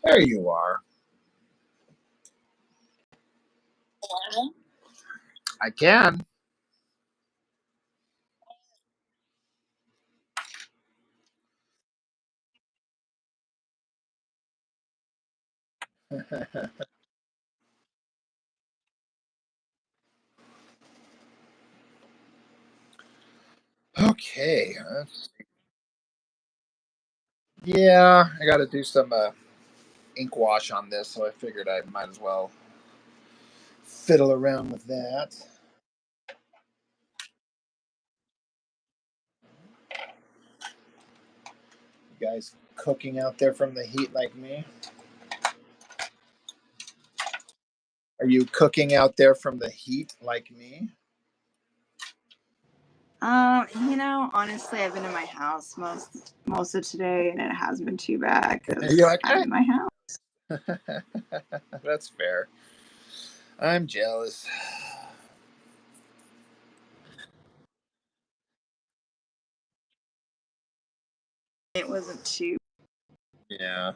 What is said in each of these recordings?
There you are. I can. Okay. Yeah, I got to do some ink wash on this, so I figured I might as well fiddle around with that. You guys cooking out there from the heat like me? Are you cooking out there from the heat like me? Honestly, I've been in my house most of today, and it hasn't been too bad You're because like, I'm in my house. that's fair. I'm jealous. It wasn't too. Yeah,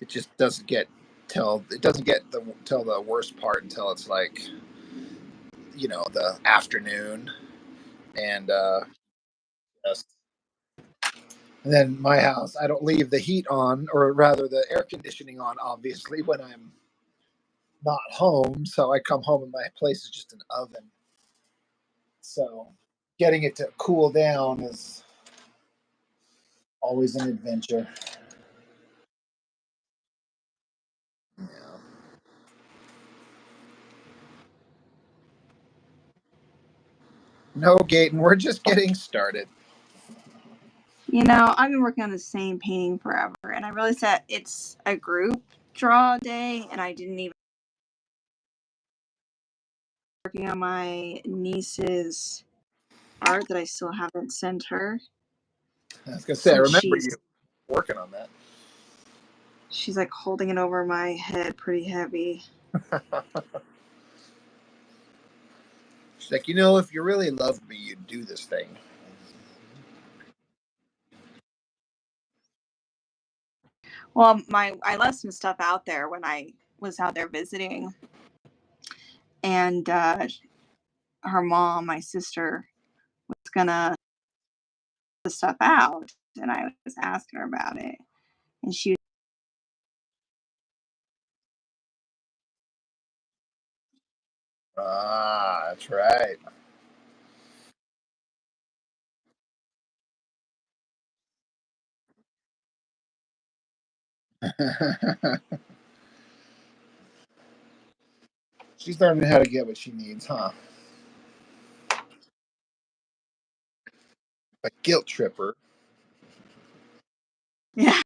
it just doesn't get till it doesn't get the till the worst part until it's like the afternoon and yes. And then my house, I don't leave the heat on, or rather the air conditioning on, obviously, when I'm not home. So I come home and my place is just an oven. So getting it to cool down is always an adventure. Yeah. No, Gaten, we're just getting started. I've been working on the same painting forever, and I realized that it's a group draw day, and I didn't even working on my niece's art that I still haven't sent her. I was gonna say, I Since remember you working on that. she's like holding it over my head pretty heavy. She's like, if you really loved me, you'd do this thing. Well, I left some stuff out there when I was out there visiting, and her mom, my sister, was gonna put the stuff out, and I was asking her about it, and she. Ah, that's right. She's learning how to get what she needs, huh? A guilt tripper. Yeah.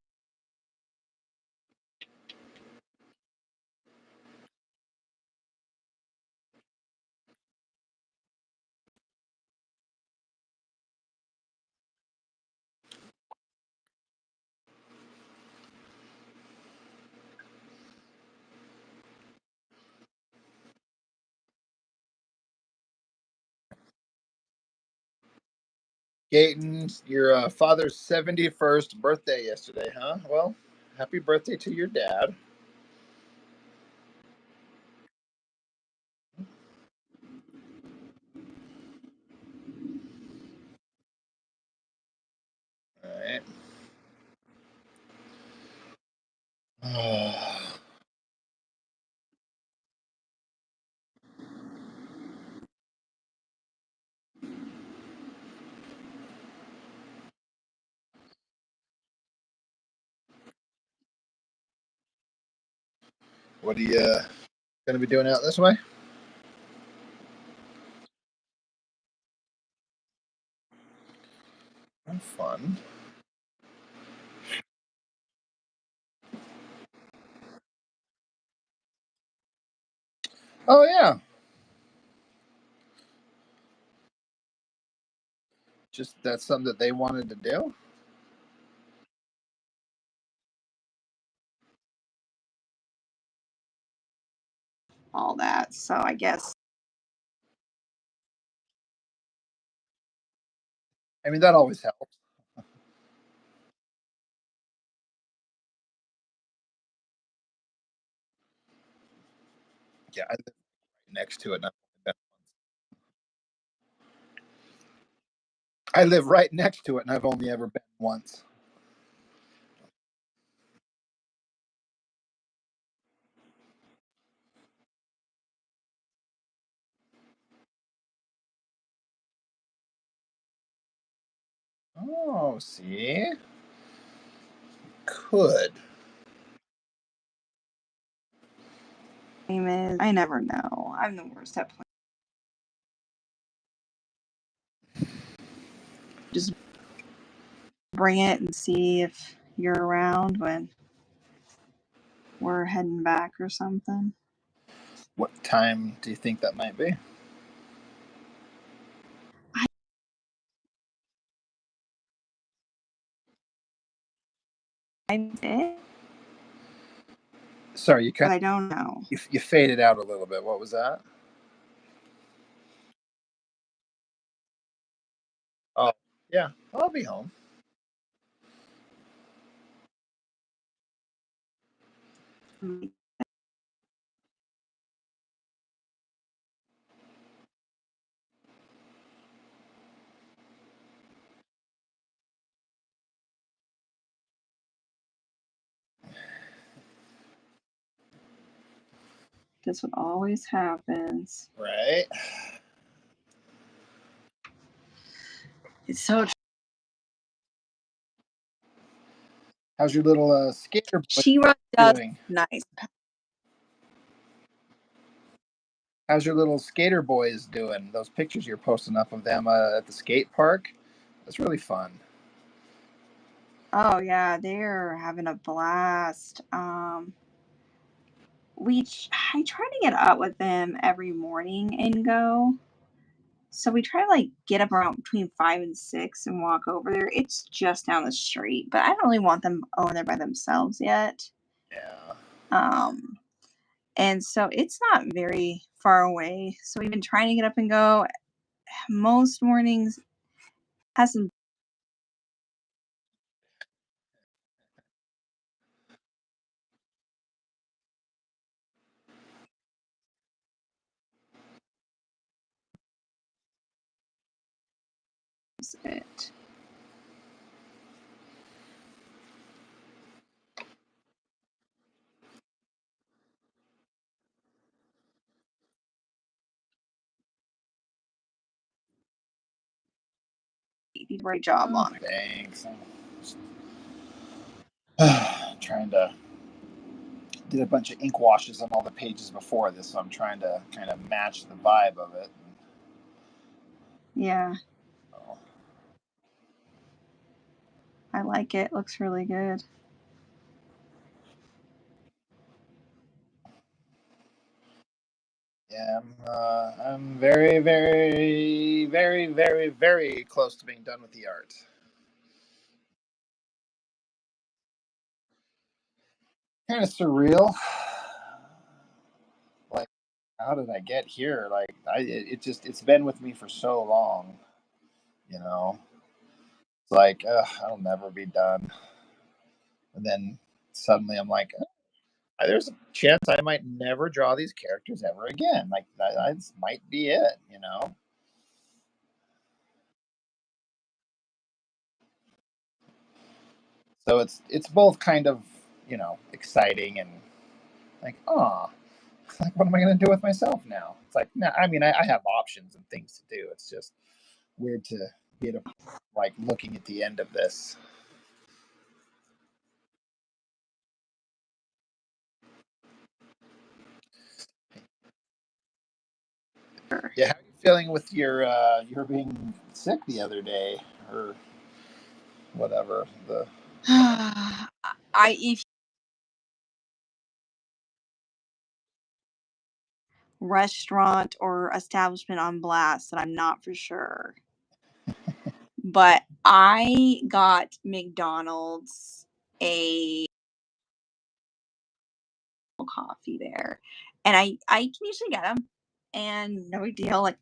Gaten, your father's 71st birthday yesterday, huh? Well, happy birthday to your dad. All right. What are you going to be doing out this way? Oh, fun. Oh, yeah. Just that's something that they wanted to do. All that. So I guess. I mean, that always helps. Yeah, I live right next to it. And I live right next to it, and I've only ever been once. Oh, see, could. Name is I never know. I'm the worst at playing. Just bring it and see if you're around when we're heading back or something. What time do you think that might be? I did, Sorry, you but kind I don't know. you faded out a little bit. What was that? Oh, yeah, I'll be home. That's what always happens. Right. It's so How's your little skater boy She-Ra does doing? nice. How's your little skater boys doing? Those pictures you're posting up of them at the skate park. That's really fun. Oh yeah, they're having a blast. I try to get up with them every morning and go. So we try to like get up around between 5 and 6 and walk over there. It's just down the street, but I don't really want them over there by themselves yet. Yeah. Um, and so it's not very far away. So we've been trying to get up and go. Most mornings hasn't it. You did a great job Oh, on it. thanks. Trying to did a bunch of ink washes on all the pages before this, so I'm trying to kind of match the vibe of it. Yeah, So, I like it. Looks really good. yeah, I'm very, very, very, very, very close to being done with the art. Kind of surreal. Like, how did I get here? Like, it's been with me for so long. You know, it's like, I'll never be done. And then suddenly I'm like, there's a chance I might never draw these characters ever again. Like, that might be it. You know. So it's both kind of, exciting and like, oh, like, what am I going to do with myself now? It's like, nah, I mean, I have options and things to do. It's just weird to be like looking at the end of this. Sure. Yeah, how are you feeling with your being sick the other day or whatever the I if restaurant or establishment on blast that I'm not for sure. But I got McDonald's a coffee there, and I can usually get them, and no big deal. Like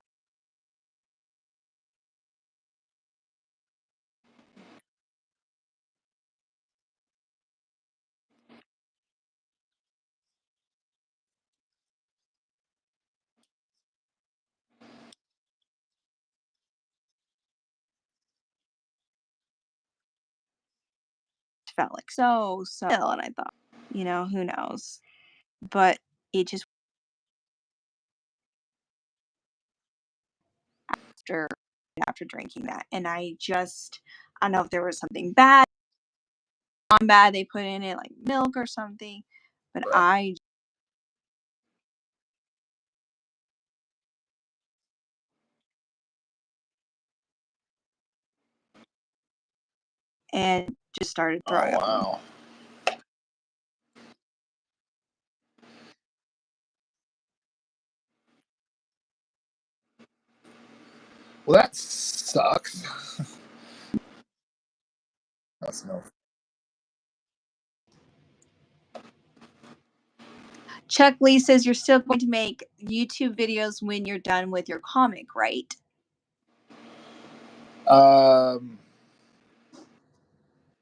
felt like so ill, and I thought, who knows? But it just after after drinking that, and I don't know if there was something bad they put in it, like milk or something, but Right. and just started Oh throwing up. wow. Well, that sucks. That's no. Chuck Lee says you're still going to make YouTube videos when you're done with your comic, right?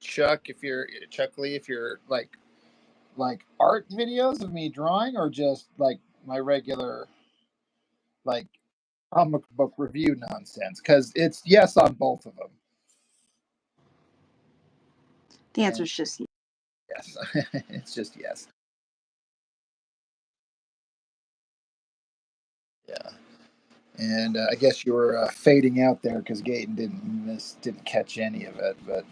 Chuck, if you're Chuck Lee, if you're like art videos of me drawing, or just like my regular like comic book review nonsense, because it's yes on both of them. The answer is just yes. It's just yes. Yeah. And I guess you were fading out there because Gaten didn't catch any of it, but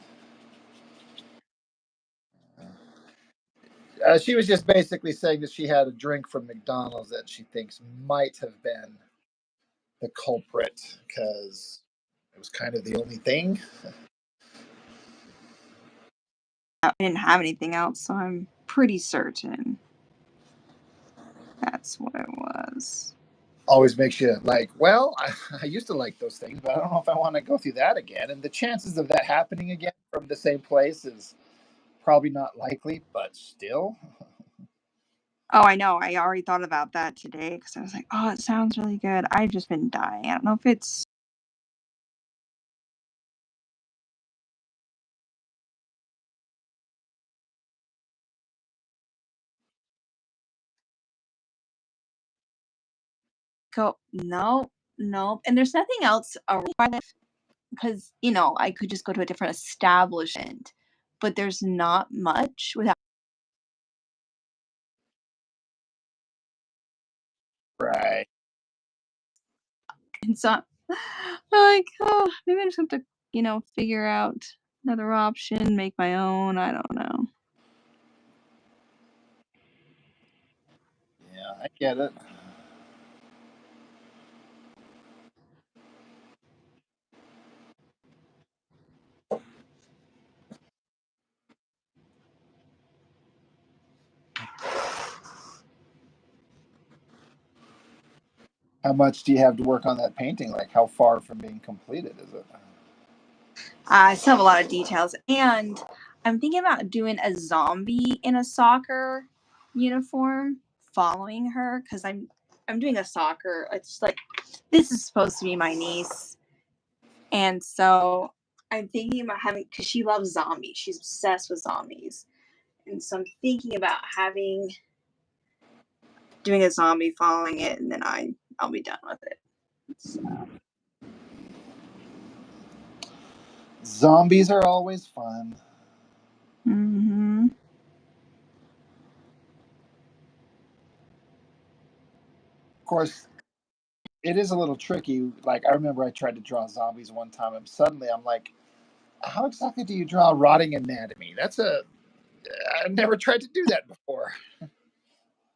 she was just basically saying that she had a drink from McDonald's that she thinks might have been the culprit because it was kind of the only thing. I didn't have anything else, so I'm pretty certain that's what it was. Always makes you like, well, I used to like those things, but I don't know if I want to go through that again. And the chances of that happening again from the same place is probably not likely, but still. Oh, I know. I already thought about that today because I was like, oh, it sounds really good. I've just been dying. I don't know if it's. No, no. And there's nothing else around because, I could just go to a different establishment, but there's not much without. Right. And so I'm like, oh, maybe I just have to, figure out another option, make my own. I don't know. Yeah, I get it. How much do you have to work on that painting? Like, how far from being completed is it? I still have a lot of details, and I'm thinking about doing a zombie in a soccer uniform, following her because I'm doing a soccer. It's like this is supposed to be my niece, and so I'm thinking about having because she loves zombies. She's obsessed with zombies, and so I'm thinking about doing a zombie following it, and then I'll be done with it. So. Zombies are always fun. Mm-hmm. Of course, it is a little tricky. Like, I remember I tried to draw zombies one time, and suddenly I'm like, how exactly do you draw rotting anatomy? I've never tried to do that before.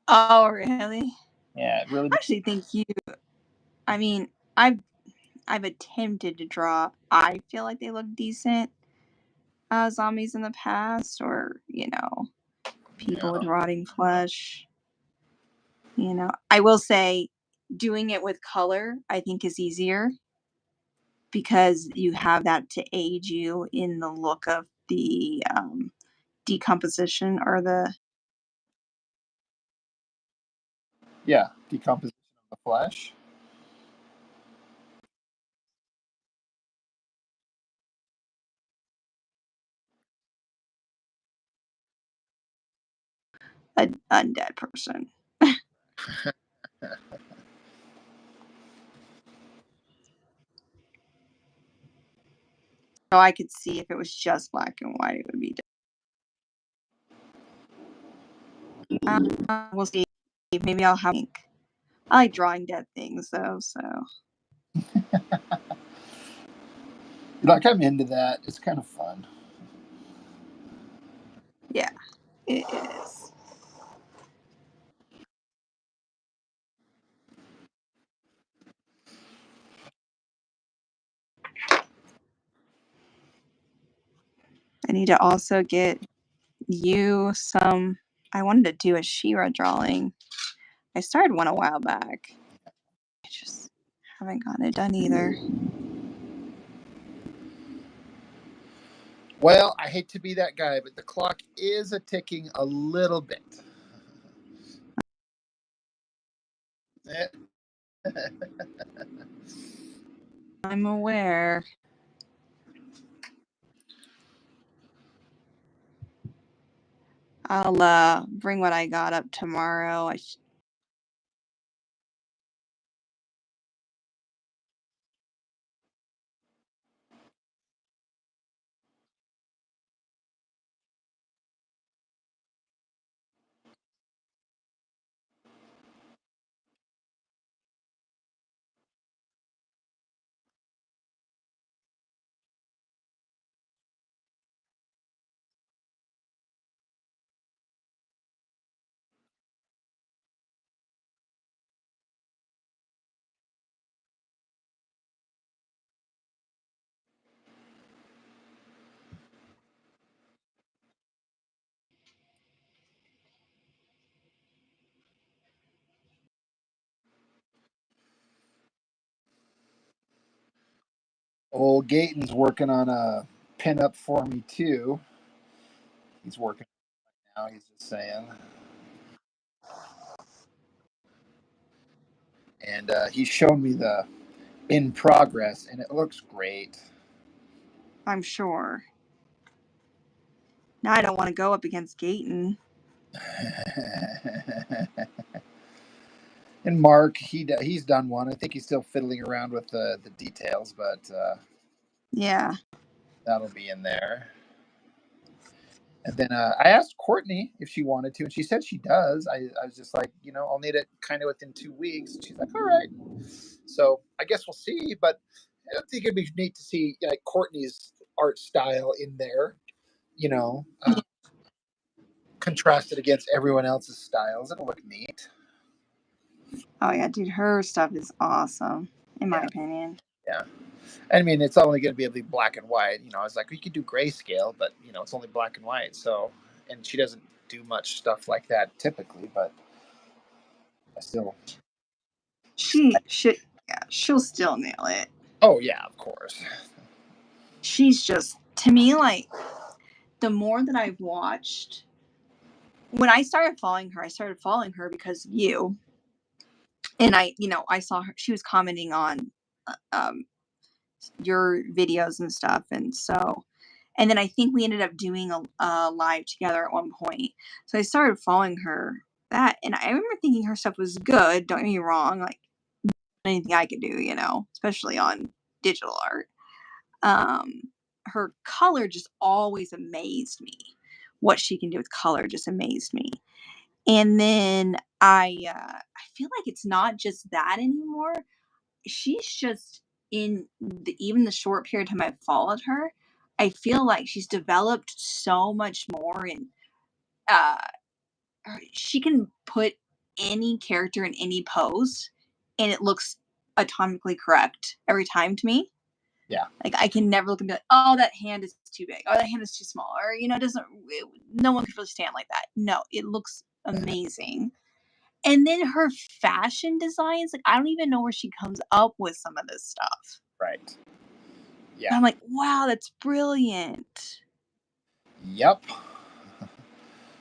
Oh, really? Yeah, it really. I actually think you. I mean, I've attempted to draw. I feel like they look decent. Zombies in the past, or people with Yeah. rotting flesh. I will say, doing it with color, I think, is easier because you have that to aid you in the look of the decomposition or the Yeah, decomposition of the flesh. undead person. So I could see if it was just black and white, it would be different. We'll see. Maybe I'll have. I like drawing dead things though, so. Like, I'm into that. It's kind of fun. Yeah, it is. I need to also get you some. I wanted to do a She-Ra drawing. I started one a while back. I just haven't gotten it done either. Well, I hate to be that guy, but the clock is a ticking a little bit. I'm aware. I'll bring what I got up tomorrow. Old Gayton's working on a pinup for me too. He's working now. He's just saying, and he's shown me the in progress, and it looks great. I'm sure. Now I don't want to go up against Gayton. And Mark, he's done one. I think he's still fiddling around with the details, but yeah, that'll be in there. And then I asked Courtney if she wanted to, and she said she does. I was just like, I'll need it kind of within 2 weeks. And she's like, all right. So I guess we'll see. But I think it'd be neat to see like Courtney's art style in there, you know, contrasted against everyone else's styles. It'll look neat. Oh yeah, dude, her stuff is awesome, in my opinion. Yeah. I mean, it's only going to be able to be black and white. I was like, we could do grayscale, but it's only black and white. So, and she doesn't do much stuff like that typically, but I still. She'll still nail it. Oh yeah, of course. She's just, to me, like, the more that I've watched, when I started following her because of you. And I saw her, she was commenting on your videos and stuff. And then I think we ended up doing a live together at one point. So I started following her and I remember thinking her stuff was good. Don't get me wrong. Like, anything I could do, especially on digital art. Her color just always amazed me. What she can do with color just amazed me. And then I feel like it's not just that anymore. She's just even the short period of time I've followed her, I feel like she's developed so much more, and uh, she can put any character in any pose, and it looks atomically correct every time to me. Yeah. Like, I can never look and be like, oh, that hand is too big, or that hand is too small, or no one could really stand like that. No, it looks amazing. And then her fashion designs, like, I don't even know where she comes up with some of this stuff. Right. Yeah. I'm like, wow, that's brilliant. Yep.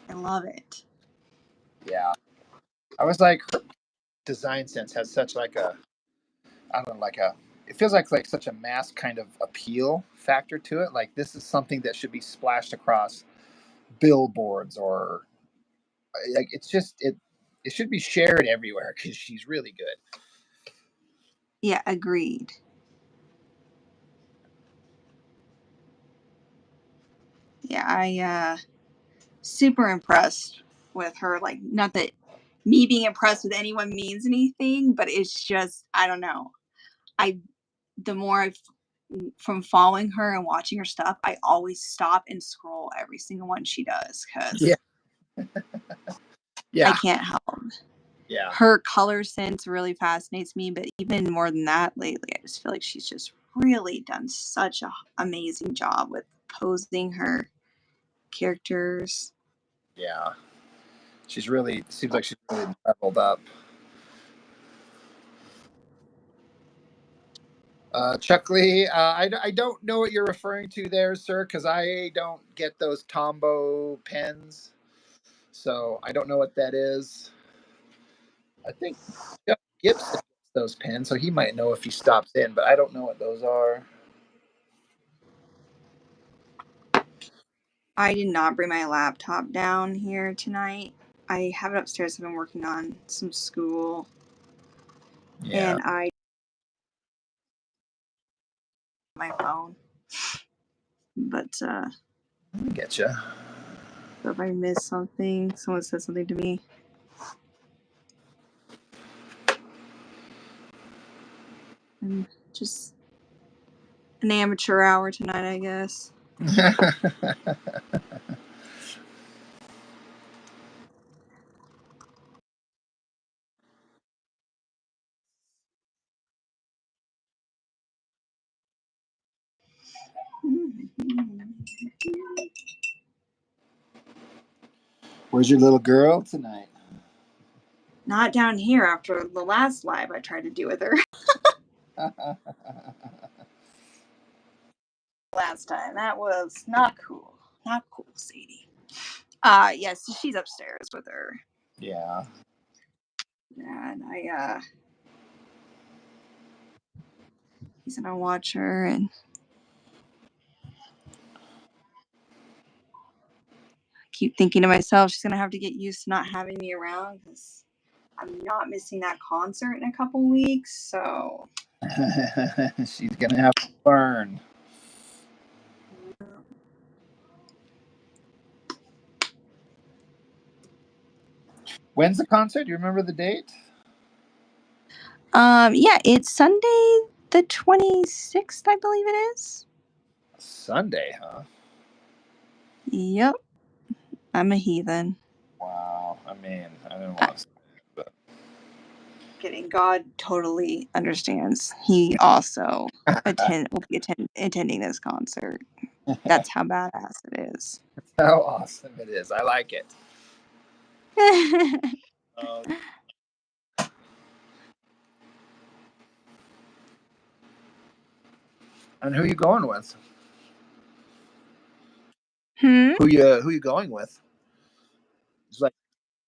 I love it. Yeah. I was like, her design sense has such like I don't know, it feels like such a mass kind of appeal factor to it. Like, this is something that should be splashed across billboards, or like, it should be shared everywhere because she's really good. Yeah, agreed. Yeah, I super impressed with her. Like, not that me being impressed with anyone means anything, but it's just, I don't know. The more from following her and watching her stuff, I always stop and scroll every single one she does because I can't help. Yeah. Her color sense really fascinates me, but even more than that, lately, I just feel like she's just really done such an amazing job with posing her characters. Yeah. Seems like she's really leveled up. Chuck Lee, I don't know what you're referring to there, sir, because I don't get those Tombow pens. So I don't know what that is. I think Jeff Gibson gets those pens, so he might know if he stops in, but I don't know what those are. I did not bring my laptop down here tonight. I have it upstairs. I've been working on some school. Yeah. And I my phone. But I get you. so if I miss something, someone said something to me. And just an amateur hour tonight, I guess. Where's your little girl tonight? Not down here after the last live I tried to do with her. Last time. That was not cool. Not cool, Sadie. Yes, she's upstairs with her. Yeah. And he's gonna watch her and keep thinking to myself, she's gonna have to get used to not having me around because I'm not missing that concert in a couple weeks. So she's gonna have to learn. When's the concert? Do you remember the date? Yeah, it's Sunday the 26th, I believe it is. Sunday, huh? Yep. I'm a heathen. Wow. I mean, I didn't want to say it, but Kidding. God totally understands. He also will be attending this concert. That's how badass it is. how awesome it is. I like it. And who you going with? Who you going with? It's like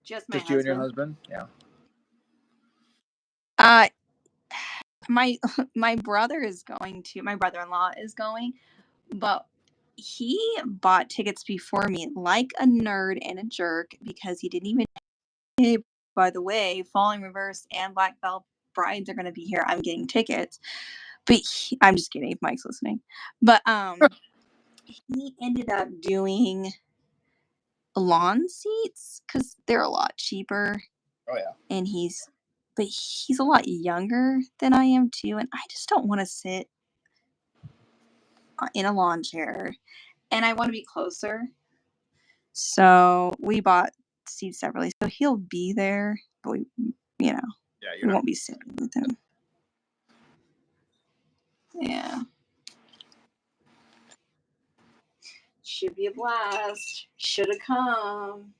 Just you and your husband? Yeah. My brother is going to. My brother-in-law is going, but he bought tickets before me, like a nerd and a jerk, because he didn't even. Hey, by the way, Falling Reverse and Black Belt Brides are going to be here. I'm getting tickets, but I'm just kidding. If Mike's listening, but he ended up doing lawn seats because they're a lot cheaper. Oh yeah. And he's a lot younger than I am too, and I just don't want to sit in a lawn chair, and I want to be closer. So we bought seats separately. So he'll be there, but we won't be sitting with him. Yeah. Should be a blast. Should have come.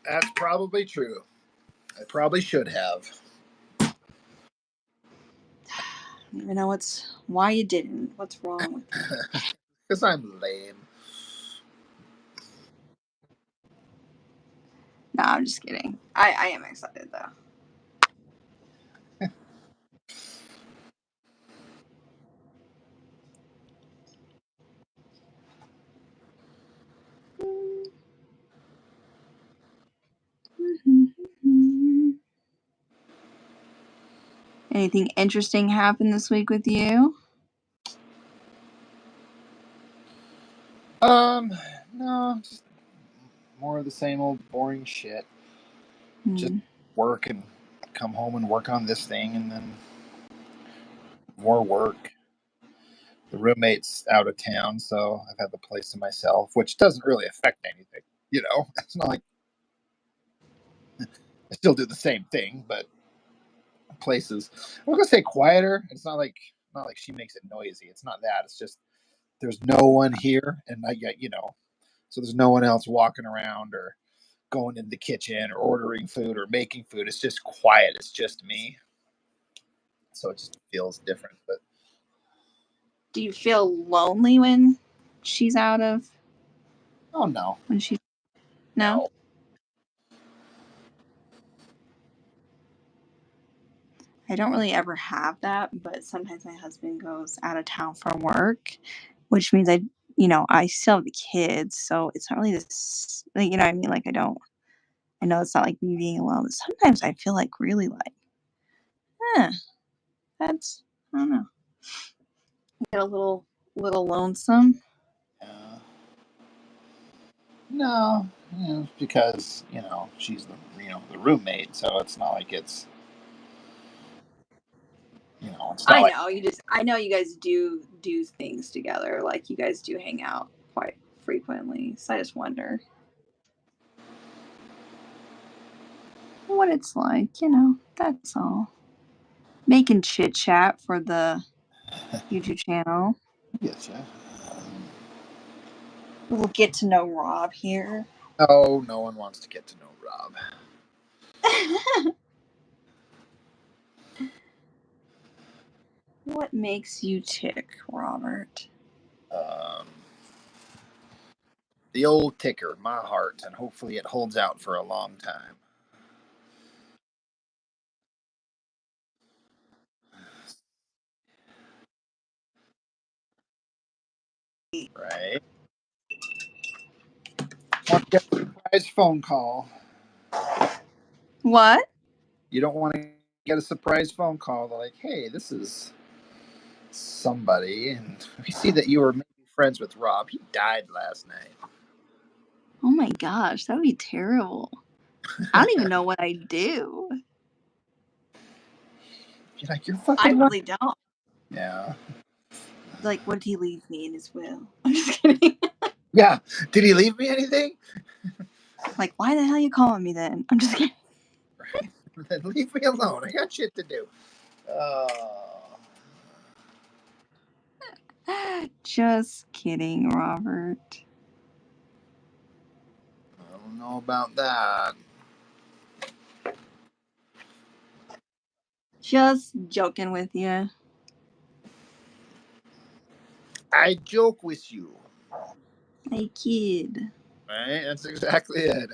That's probably true. I probably should have. I don't even know why you didn't. What's wrong with you? Because I'm lame. No, I'm just kidding. I am excited though. Anything interesting happened this week with you? No, No, just more of the same old boring shit. Just Hmm. work and come home and work on this thing, and then more work. The roommate's out of town, so I've had the place to myself, which doesn't really affect anything. It's not like I still do the same thing, but places. I'm gonna say quieter. It's not like she makes it noisy. It's not that. It's just there's no one here, and I get so there's no one else walking around or going in the kitchen or ordering food or making food. It's just quiet. It's just me, so it just feels different. But Do you feel lonely when she's out of oh no, when she? No. no, I don't really ever have that, but sometimes my husband goes out of town for work, which means I still have the kids, so it's not really this, like, you know what I mean? Like, I know it's not like me being alone, but sometimes I feel like really like, eh, that's, I don't know, get a little lonesome. uh, no. Because she's the roommate, so it's not like it's not I like know I know you guys do things together, like you guys do hang out quite frequently. So I just wonder what it's like, that's all. Making chit chat for the YouTube channel. yes, yeah. We'll get to know Rob here. No one wants to get to know Rob. What makes you tick, Robert? Um, the old ticker, my heart, and hopefully it holds out for a long time. Right? Want to get a surprise phone call. What? You don't want to get a surprise phone call. They're like, hey, this is somebody, and we see that you were maybe friends with Rob. He died last night. Oh my gosh, that would be terrible. I don't even know what I do. You're like, you're I fucking right. really don't. Yeah. Like, what did he leave me in his will? I'm just kidding. Yeah. Did he leave me anything? Like, why the hell are you calling me then? I'm just kidding. Right. Then leave me alone. I got shit to do. Just kidding, Robert. I don't know about that. Just joking with you. I joke with you. Hey, kid. Right? That's exactly it.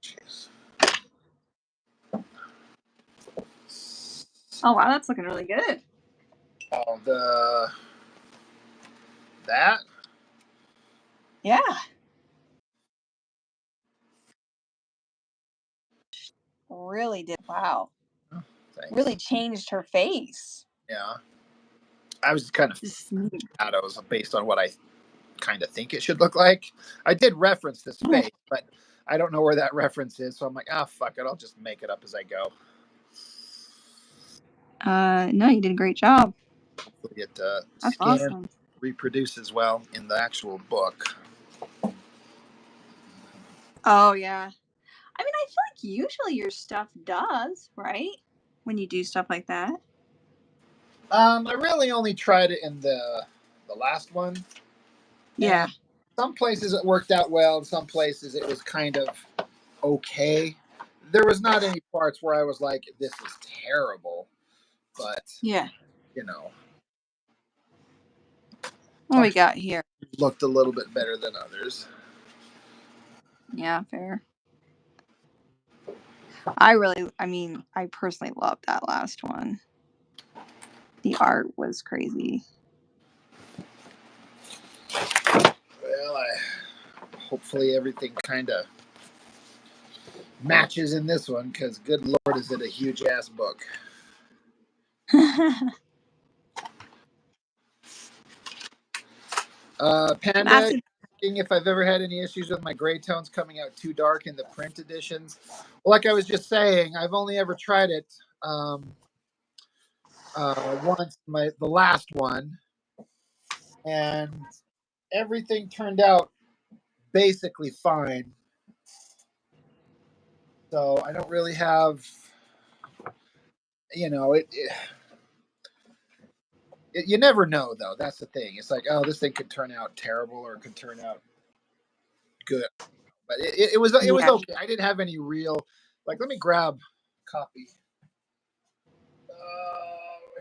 Jeez. Oh, wow, that's looking really good. Oh, that? Yeah. Really did. Wow. Oh, thanks. Really changed her face. Yeah. I was kind of Just shadows based on what I kind of think it should look like. I did reference this face, but I don't know where that reference is, so I'm like, fuck it, I'll just make it up as I go. no, you did a great job. Hopefully it That's scans, awesome. reproduces well in the actual book. Oh, yeah. I mean, I feel like usually your stuff does, right? When you do stuff like that. I really only tried it in the last one, Yeah. and some places it worked out well, and some places it was kind of okay. There was not any parts where I was like, "This is terrible," but Yeah. you know, What some we got here? looked a little bit better than others. Yeah, fair. I personally loved that last one. The art was crazy. Well, hopefully everything kind of matches in this one, because good Lord, is it a huge ass book. Panda, if I've ever had any issues with my gray tones coming out too dark in the print editions. Well, like I was just saying, I've only ever tried it once, the last one, and everything turned out basically fine. So I don't really have, you know, you never know, though. That's the thing. It's like, oh, this thing could turn out terrible or it could turn out good. But it was okay. I didn't have any real, like, let me grab a copy.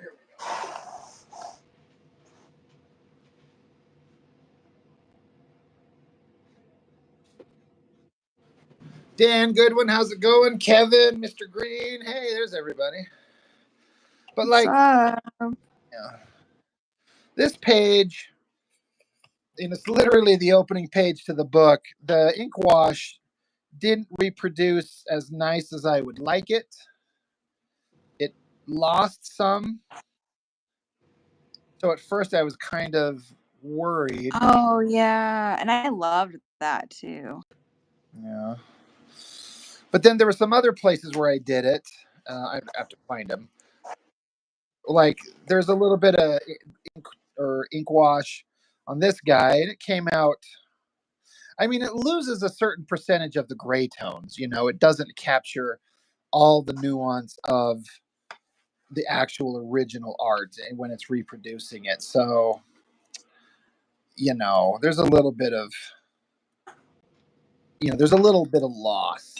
Here we go. Dan Goodwin, how's it going? Kevin, Mr. Green, hey, there's everybody. But like, yeah, this page, and it's literally the opening page to the book. The ink wash didn't reproduce as nice as I would like it. It lost some. So at first I was kind of worried. Oh, yeah. And I loved that too. Yeah. But then there were some other places where I did it. I have to find them. Like, there's a little bit of ink wash on this guy, and it came out. I mean, it loses a certain percentage of the gray tones. You know, it doesn't capture all the nuance of the actual original art and when it's reproducing it. So, you know, there's a little bit of loss.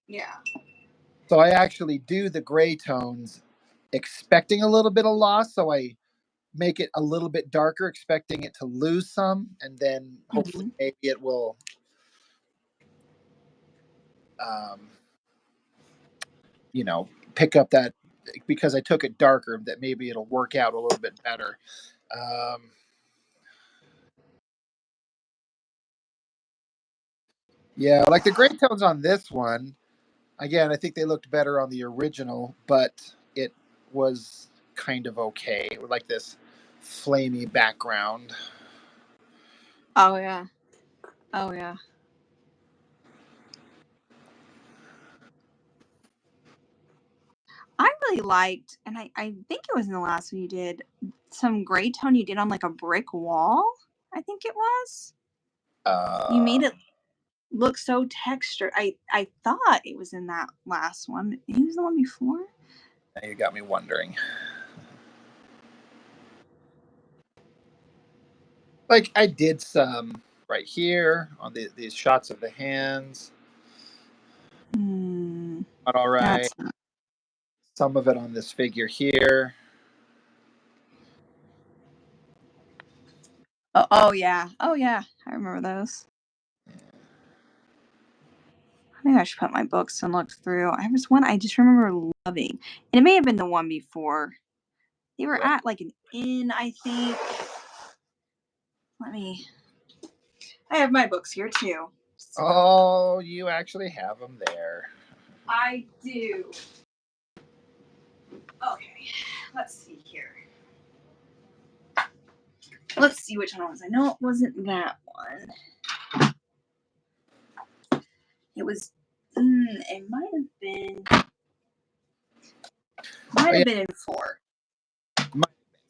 Yeah. So I actually do the gray tones expecting a little bit of loss. So I make it a little bit darker, expecting it to lose some, and then hopefully maybe it will pick up that, because I took it darker, that maybe it'll work out a little bit better. Yeah, like the gray tones on this one, again, I think they looked better on the original, but it was kind of okay with like this flamey background. Oh, yeah. Oh, yeah. I really liked, and I think it was in the last one you did, some gray tone you did on like a brick wall, I think it was. You made it look so textured. I thought it was in that last one. Maybe it was the one before. Now you got me wondering. Like, I did some right here on these shots of the hands. Not all right. Some of it on this figure here. Oh yeah. Oh yeah. I remember those. I think I should put my books and look through. I was one I just remember loving. And it may have been the one before. They were at like an inn, I think. I have my books here too. Oh, you actually have them there. I do. Okay, let's see here. Let's see which one it was. I know it wasn't that one. It was. It might have been. Might have been in 4.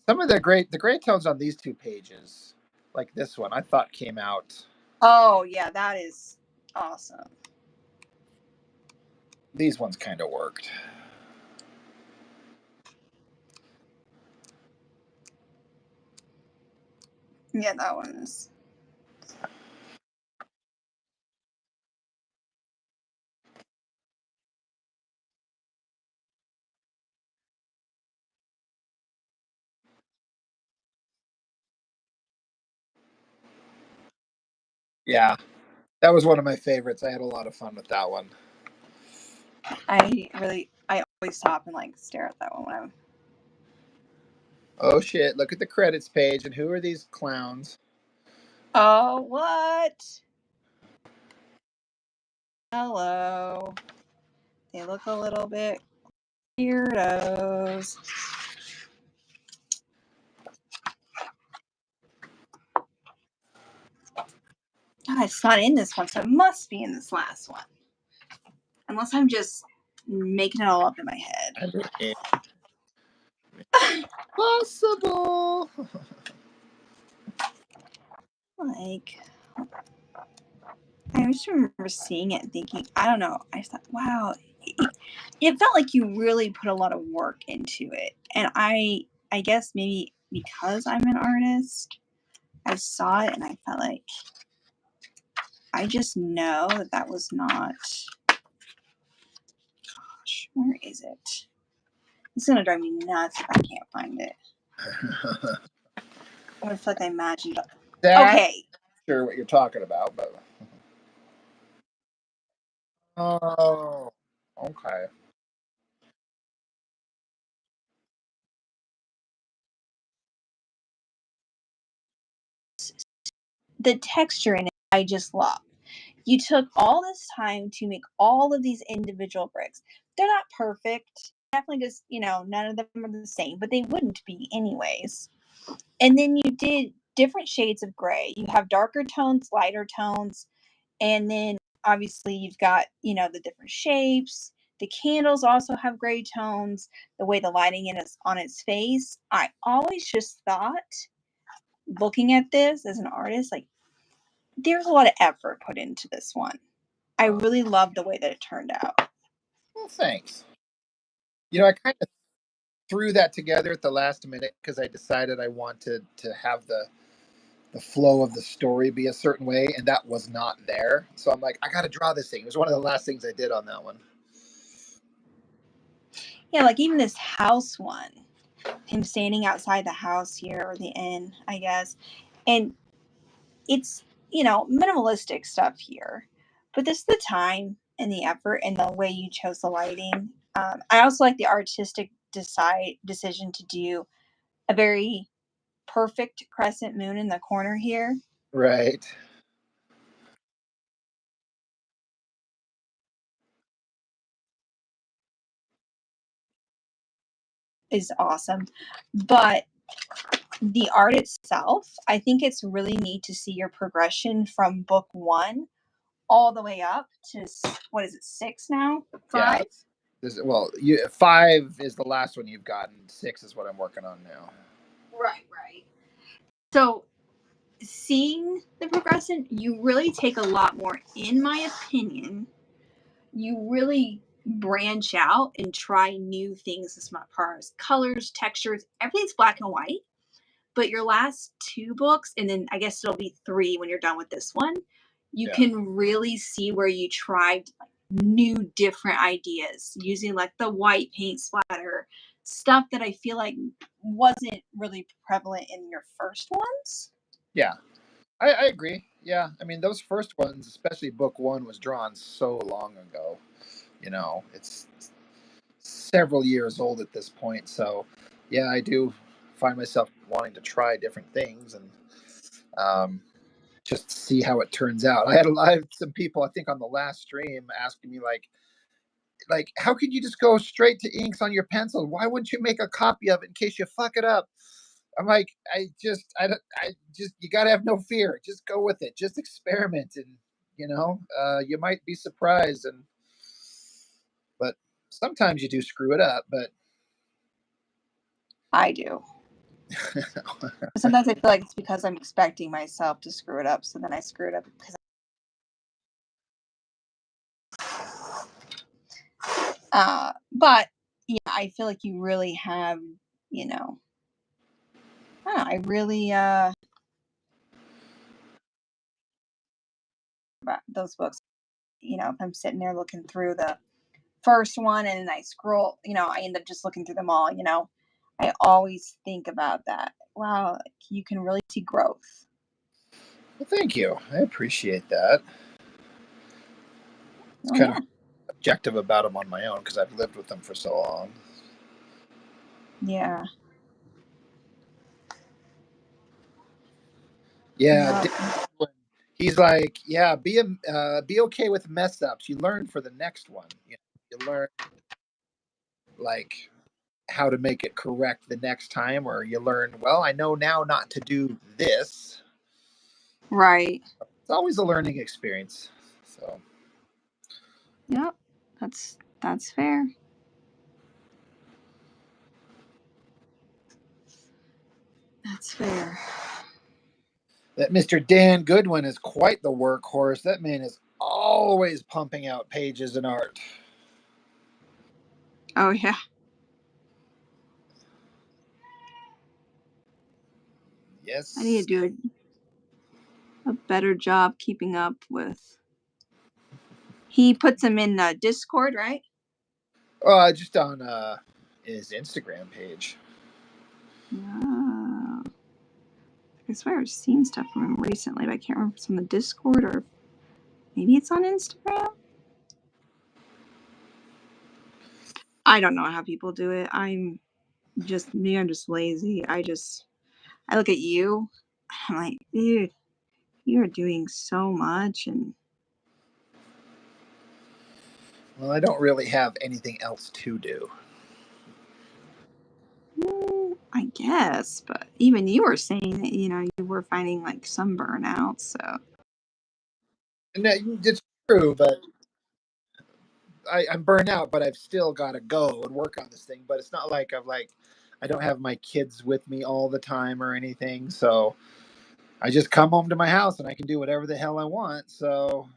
Some of the gray tones on these 2 pages, like this one, I thought came out. Oh yeah, that is awesome. These ones kind of worked. Yeah, that one's. Yeah, that was one of my favorites. I had a lot of fun with that one. I always stop and like stare at that one when I'm. Oh shit! Look at the credits page, and who are these clowns? Oh, what? Hello. They look a little bit weirdos. God, it's not in this one, so it must be in this last one. Unless I'm just making it all up in my head. Possible. Like, I just remember seeing it and thinking, I don't know. I thought, wow, it felt like you really put a lot of work into it. And I guess maybe because I'm an artist, I saw it and I felt like I just know that was not. Gosh, where is it? It's gonna drive me nuts if I can't find it. I'm gonna feel like I imagined. Okay. Sure what you're talking about, but oh, okay. The texture in it, I just love. You took all this time to make all of these individual bricks. They're not perfect. Definitely just, none of them are the same, but they wouldn't be anyways. And then you did different shades of gray. You have darker tones, lighter tones, and then obviously you've got, the different shapes. The candles also have gray tones, the way the lighting is on its face. I always just thought, looking at this as an artist, like, there's a lot of effort put into this one. I really love the way that it turned out. Well, thanks. I kind of threw that together at the last minute because I decided I wanted to have the flow of the story be a certain way, and that was not there. So I'm like, I got to draw this thing. It was one of the last things I did on that one. Yeah, like even this house one, him standing outside the house here, or the inn, I guess, and it's minimalistic stuff here, but this is the time and the effort and the way you chose the lighting. I also like the artistic decision to do a very perfect crescent moon in the corner here. Right. Is awesome, but the art itself, I think it's really neat to see your progression from book 1 all the way up to, what is it, 6 now? 5? Yeah. 5 is the last one you've gotten. 6 is what I'm working on now. Right. So seeing the progression, you really take a lot more, in my opinion. You really branch out and try new things as far as colors, textures, everything's black and white. But your last 2 books, and then I guess it'll be 3 when you're done with this one, you can really see where you tried new, different ideas using like the white paint splatter, stuff that I feel like wasn't really prevalent in your first ones. Yeah, I agree. Yeah, I mean, those first ones, especially book 1, was drawn so long ago. It's several years old at this point. So, yeah, I do find myself wanting to try different things and just see how it turns out. I had some people, I think, on the last stream asking me like, how could you just go straight to inks on your pencil? Why wouldn't you make a copy of it in case you fuck it up? I'm like, you gotta have no fear. Just go with it. Just experiment, and you might be surprised. But sometimes you do screw it up. But I do. Sometimes I feel like it's because I'm expecting myself to screw it up, so then I screw it up because. But yeah, I feel like you really have, I don't know, I really about those books. If I'm sitting there looking through the first one and then I scroll, I end up just looking through them all. I always think about that. Wow, you can really see growth. well, thank you. I appreciate that. It's Oh kind yeah, of objective about them on my own because I've lived with them for so long. yeah. Yeah, No. He's like, yeah, be okay with mess ups. You learn for the next one. You learn like how to make it correct the next time, or you learn, well, I know now not to do this. Right. It's always a learning experience. So Yep. That's fair. That's fair. that Mr. Dan Goodwin is quite the workhorse. That man is always pumping out pages and art. Oh yeah. Yes. I need to do a better job keeping up with. He puts them in Discord, right? Just on his Instagram page. Yeah. I swear I've seen stuff from him recently, but I can't remember if it's on the Discord or maybe it's on Instagram. I don't know how people do it. I'm just lazy. I look at you. I'm like, dude, you're doing so much, and Well, I don't really have anything else to do. I guess, but even you were saying that you were finding like some burnout. So And it's true, but I'm burnt out, but I've still got to go and work on this thing. But it's not like I don't have my kids with me all the time or anything. So I just come home to my house and I can do whatever the hell I want. So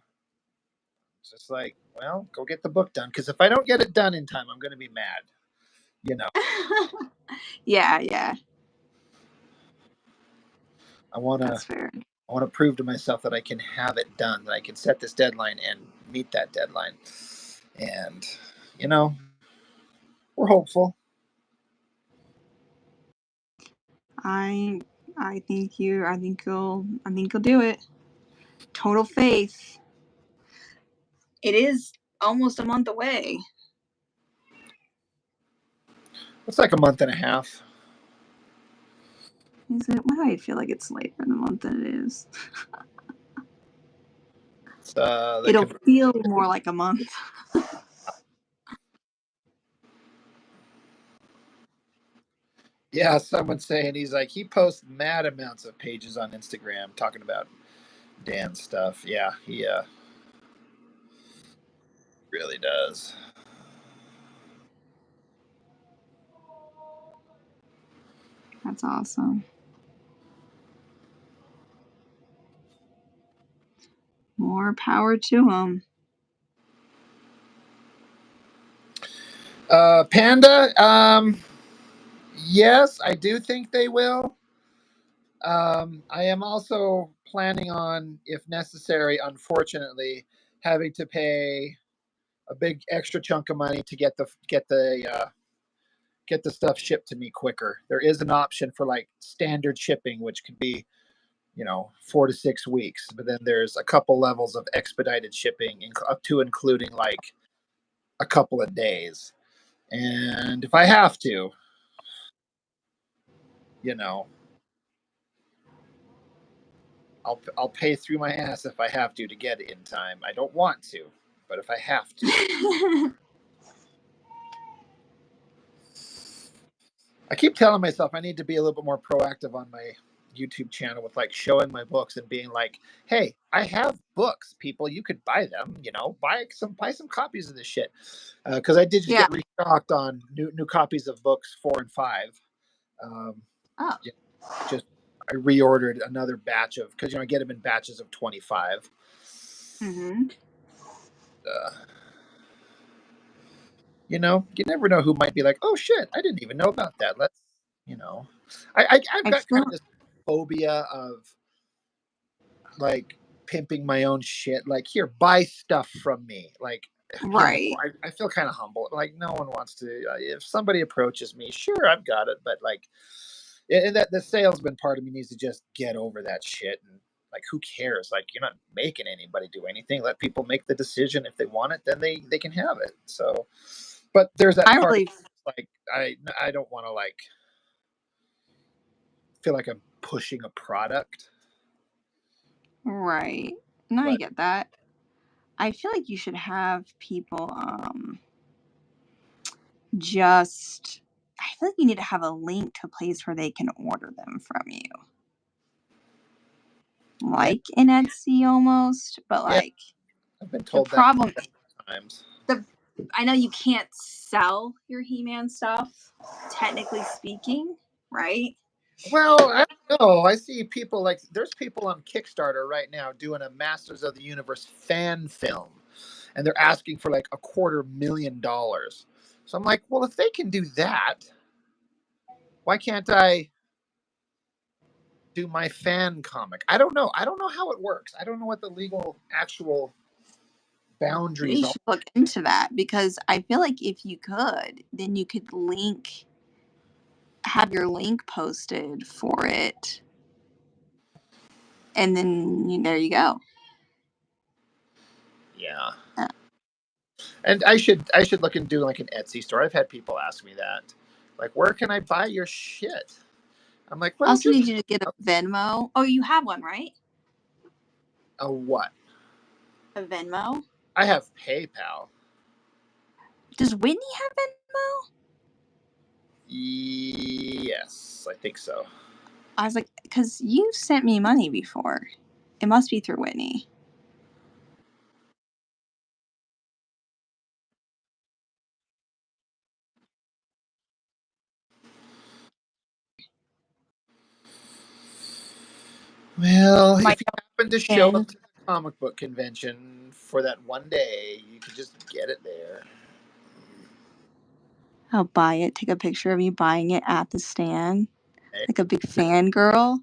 it's just like, well, go get the book done. Because if I don't get it done in time, I'm going to be mad. You know, yeah, I want to that's fair. I want to prove to myself that I can have it done, that I can set this deadline and meet that deadline. And you know, we're hopeful. I I think you'll do it. Total faith. It is almost a month away. It's like a month and a half. Is it? Why do I feel like it's later in the month than it is? It'll feel more like a month. Yeah, someone's saying he's like he posts mad amounts of pages on Instagram talking about Dan stuff. Yeah, he really does. That's awesome. More power to him. Panda, yes, I do think they will. I am also planning on, if necessary, unfortunately, having to pay a big extra chunk of money to get the stuff shipped to me quicker. There is an option for like standard shipping, which could be 4 to 6 weeks, but then there's a couple levels of expedited shipping, up to including like a couple of days. And if I have to, you know, I'll pay through my ass if I have to get it in time. I don't want to, but if I have to. I keep telling myself I need to be a little bit more proactive on my YouTube channel with like showing my books and being like, "Hey, I have books, people. You could buy them. Buy some copies of this shit." Because I did just Yeah. get restocked on new copies of books 4 and 5. Oh. Yeah, just I reordered another batch of, because I get them in batches of 25. Mm-hmm. Uh, you never know who might be like, "Oh shit, I didn't even know about that." Let's, you know, I've I got feel kind of this phobia of like pimping my own shit. Like, here, buy stuff from me. Like, right. I feel kind of humble. Like, no one wants to. If somebody approaches me, sure, I've got it. But like, and that the salesman part of me needs to just get over that shit. And like, who cares? Like, you're not making anybody do anything. Let people make the decision. If they want it, then they can have it. So, but there's that I part of really like I don't want to like feel like I'm pushing a product. Right. No, I But get that. I feel like you should have people just I feel like you need to have a link to a place where they can order them from you. yeah, Like an Etsy almost, but yeah, like I've been the told that problem times. the I know you can't sell your He-Man stuff, technically speaking, right? Well, I don't know. I see people like there's people on Kickstarter right now doing a Masters of the Universe fan film, and they're asking for like $250,000. So I'm like, well, if they can do that, why can't I do my fan comic? I don't know. I don't know how it works. I don't know what the legal actual You boundaries are. should look into that because I feel like if you could, then you could have your link posted for it, and then there you go. Yeah. Uh, And I should look and do like an Etsy store. I've had people ask me that. Like, where can I buy your shit? I'm like, I well, also just need you to get a Venmo. Oh, you have one, right? a what? A Venmo? I have PayPal. Does Whitney have Venmo? Yes, I think so. I was like, because you sent me money before. It must be through Whitney. Well, My if you happen to show up friend, to the comic book convention for that one day, you could just get it there. I'll buy it. Take a picture of me buying it at the stand, Okay? like a big fangirl.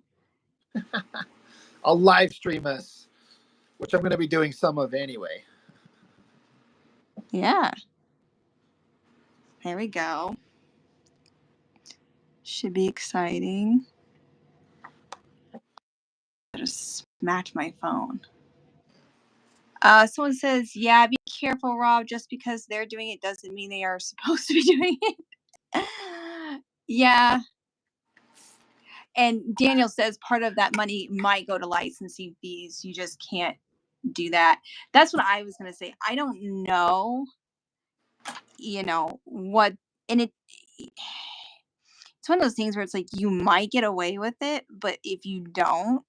I'll live stream us, which I'm going to be doing some of anyway. Yeah, there we go. Should be exciting. I just smacked my phone. Someone says, "Yeah, be careful, Rob. Just because they're doing it doesn't mean they are supposed to be doing it." Yeah, and Daniel says part of that money might go to licensing fees. You just can't do that. That's what I was gonna say. I don't know, what, and it's one of those things where it's like you might get away with it, but if you don't,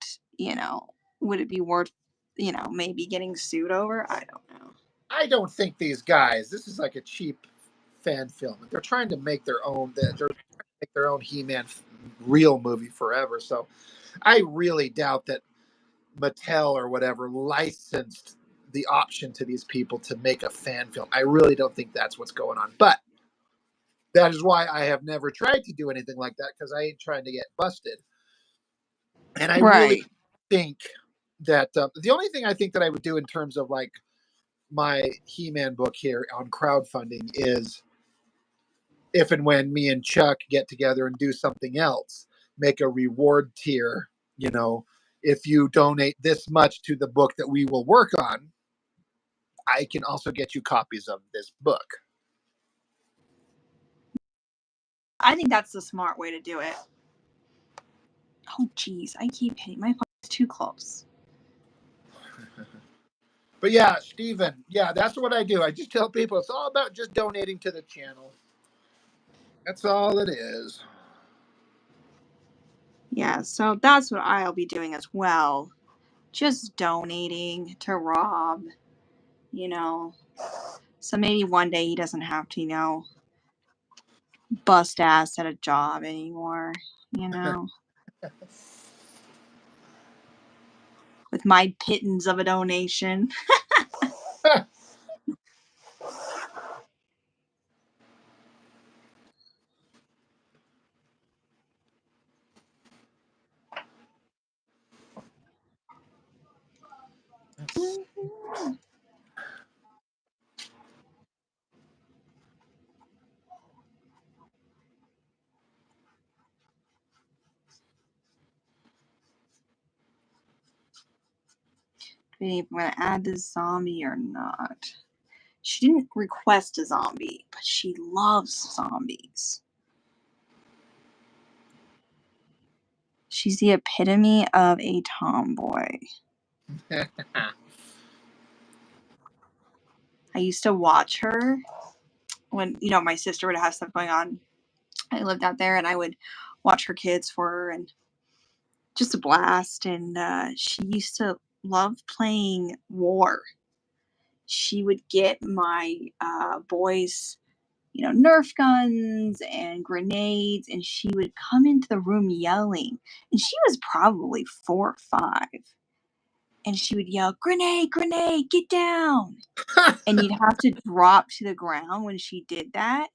would it be worth, maybe getting sued over? I don't know. I don't think these guys. This is like a cheap fan film. They're trying to make their own. They're trying to make their own He-Man real movie forever. So I really doubt that Mattel or whatever licensed the option to these people to make a fan film. I really don't think that's what's going on. But that is why I have never tried to do anything like that because I ain't trying to get busted. And I really Right. think that the only thing I think that I would do in terms of like my He-Man book here on crowdfunding is if and when me and Chuck get together and do something else, make a reward tier. You know, if you donate this much to the book that we will work on, I can also get you copies of this book. I think that's the smart way to do it. Oh, geez, I keep hitting my phone. It's too close. But yeah, Steven, yeah, that's what I do. I just tell people it's all about just donating to the channel. That's all it is. Yeah, so that's what I'll be doing as well. Just donating to Rob, you know. So maybe one day he doesn't have to, bust ass at a job anymore, you know, with my pittance of a donation. If I'm gonna add the zombie or not. She didn't request a zombie, but she loves zombies. She's the epitome of a tomboy. I used to watch her when, my sister would have stuff going on. I lived out there and I would watch her kids for her, and just a blast. And she used to love playing war. She would get my boys, Nerf guns and grenades, and she would come into the room yelling. And she was probably 4 or 5. And she would yell, "Grenade, grenade, get down." And you'd have to drop to the ground when she did that,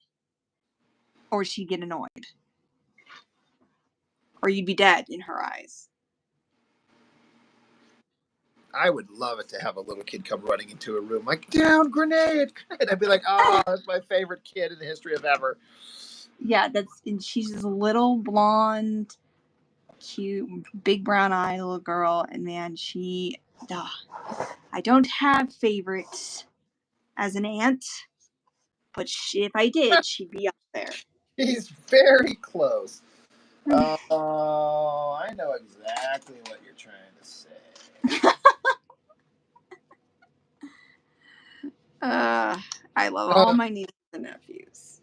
or she'd get annoyed. Or you'd be dead in her eyes. I would love it to have a little kid come running into a room like, down, grenade, grenade. I'd be like, oh, that's my favorite kid in the history of ever. Yeah, and she's this little blonde, cute, big brown eye little girl. And man, I don't have favorites as an aunt, but if I did, she'd be up there. He's very close. Oh, I know exactly what you're trying to say. I love all my nieces and nephews.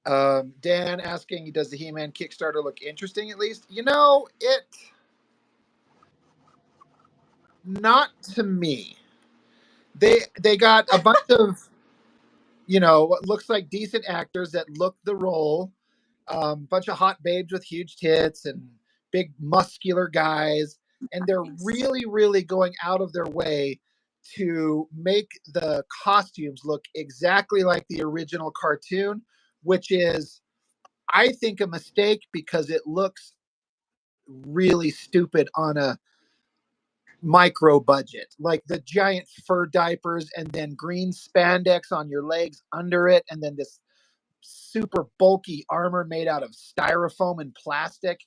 Dan asking, does the He-Man Kickstarter look interesting at least? It not to me. They got a bunch of what looks like decent actors that look the role. Bunch of hot babes with huge tits and big muscular guys, and they're really, really going out of their way to make the costumes look exactly like the original cartoon, which is, I think, a mistake because it looks really stupid on a micro budget, like the giant fur diapers and then green spandex on your legs under it, and then this super bulky armor made out of styrofoam and plastic.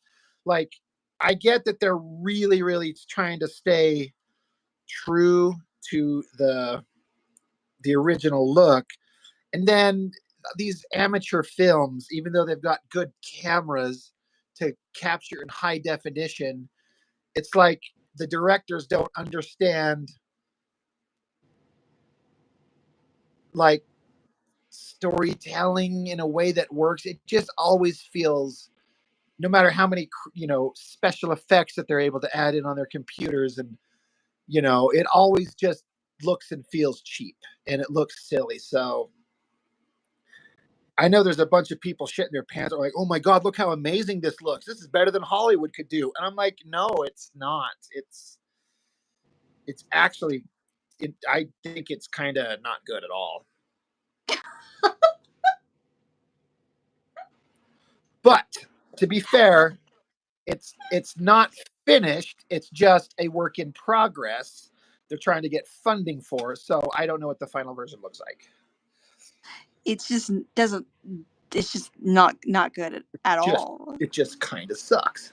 Like, I get that they're really, really trying to stay true to the original look. And then these amateur films, even though they've got good cameras to capture in high definition, it's like the directors don't understand, like, storytelling in a way that works. It just always feels, no matter how many special effects that they're able to add in on their computers, and it always just looks and feels cheap, and it looks silly. So I know there's a bunch of people shitting their pants, are like, oh my god, look how amazing this looks, this is better than Hollywood could do. And I'm like, no, it's not. It's actually, I think it's kind of not good at all. But to be fair, it's not finished. It's just a work in progress. They're trying to get funding for, so I don't know what the final version looks like. It's just doesn't. It's just not good at all. It just kind of sucks.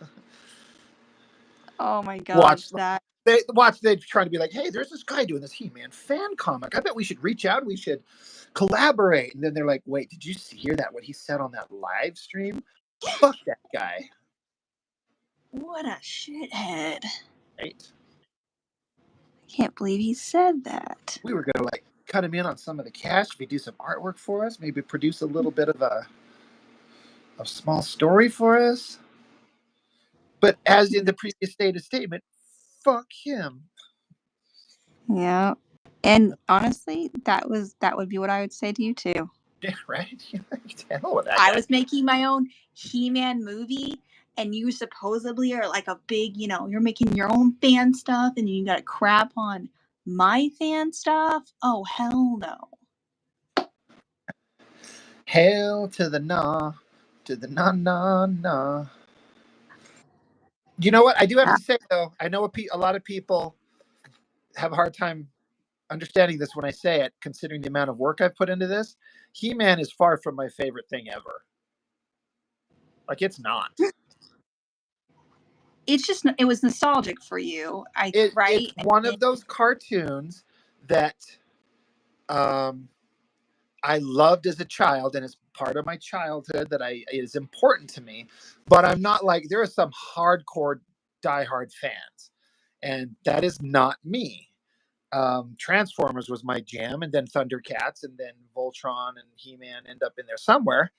Oh my gosh, they're trying to be like, hey, there's this guy doing this He-Man fan comic. I bet we should reach out. We should collaborate. And then they're like, wait, did you hear that? What he said on that live stream? Fuck that guy. What a shithead. Right? I can't believe he said that. We were gonna cut him in on some of the cash if he do some artwork for us. Maybe produce a little bit of a small story for us. But as in the previous statement, fuck him. Yeah. And honestly, that would be what I would say to you too. Yeah, right? Hell with that I guy. was making my own He-Man movie, and you supposedly are like a big, you're making your own fan stuff, and you got to crap on my fan stuff. Oh, hell no. Hail to the nah, to the nah. You know what? I do have to say, though, I know a lot of people have a hard time understanding this when I say it, considering the amount of work I've put into this. He-Man is far from my favorite thing ever. Like, it's not. It's just, it was nostalgic for you, right? It's one of those cartoons that I loved as a child, and it's part of my childhood that is important to me. But I'm not like, there are some hardcore diehard fans, and that is not me. Transformers was my jam, and then Thundercats, and then Voltron and He-Man end up in there somewhere.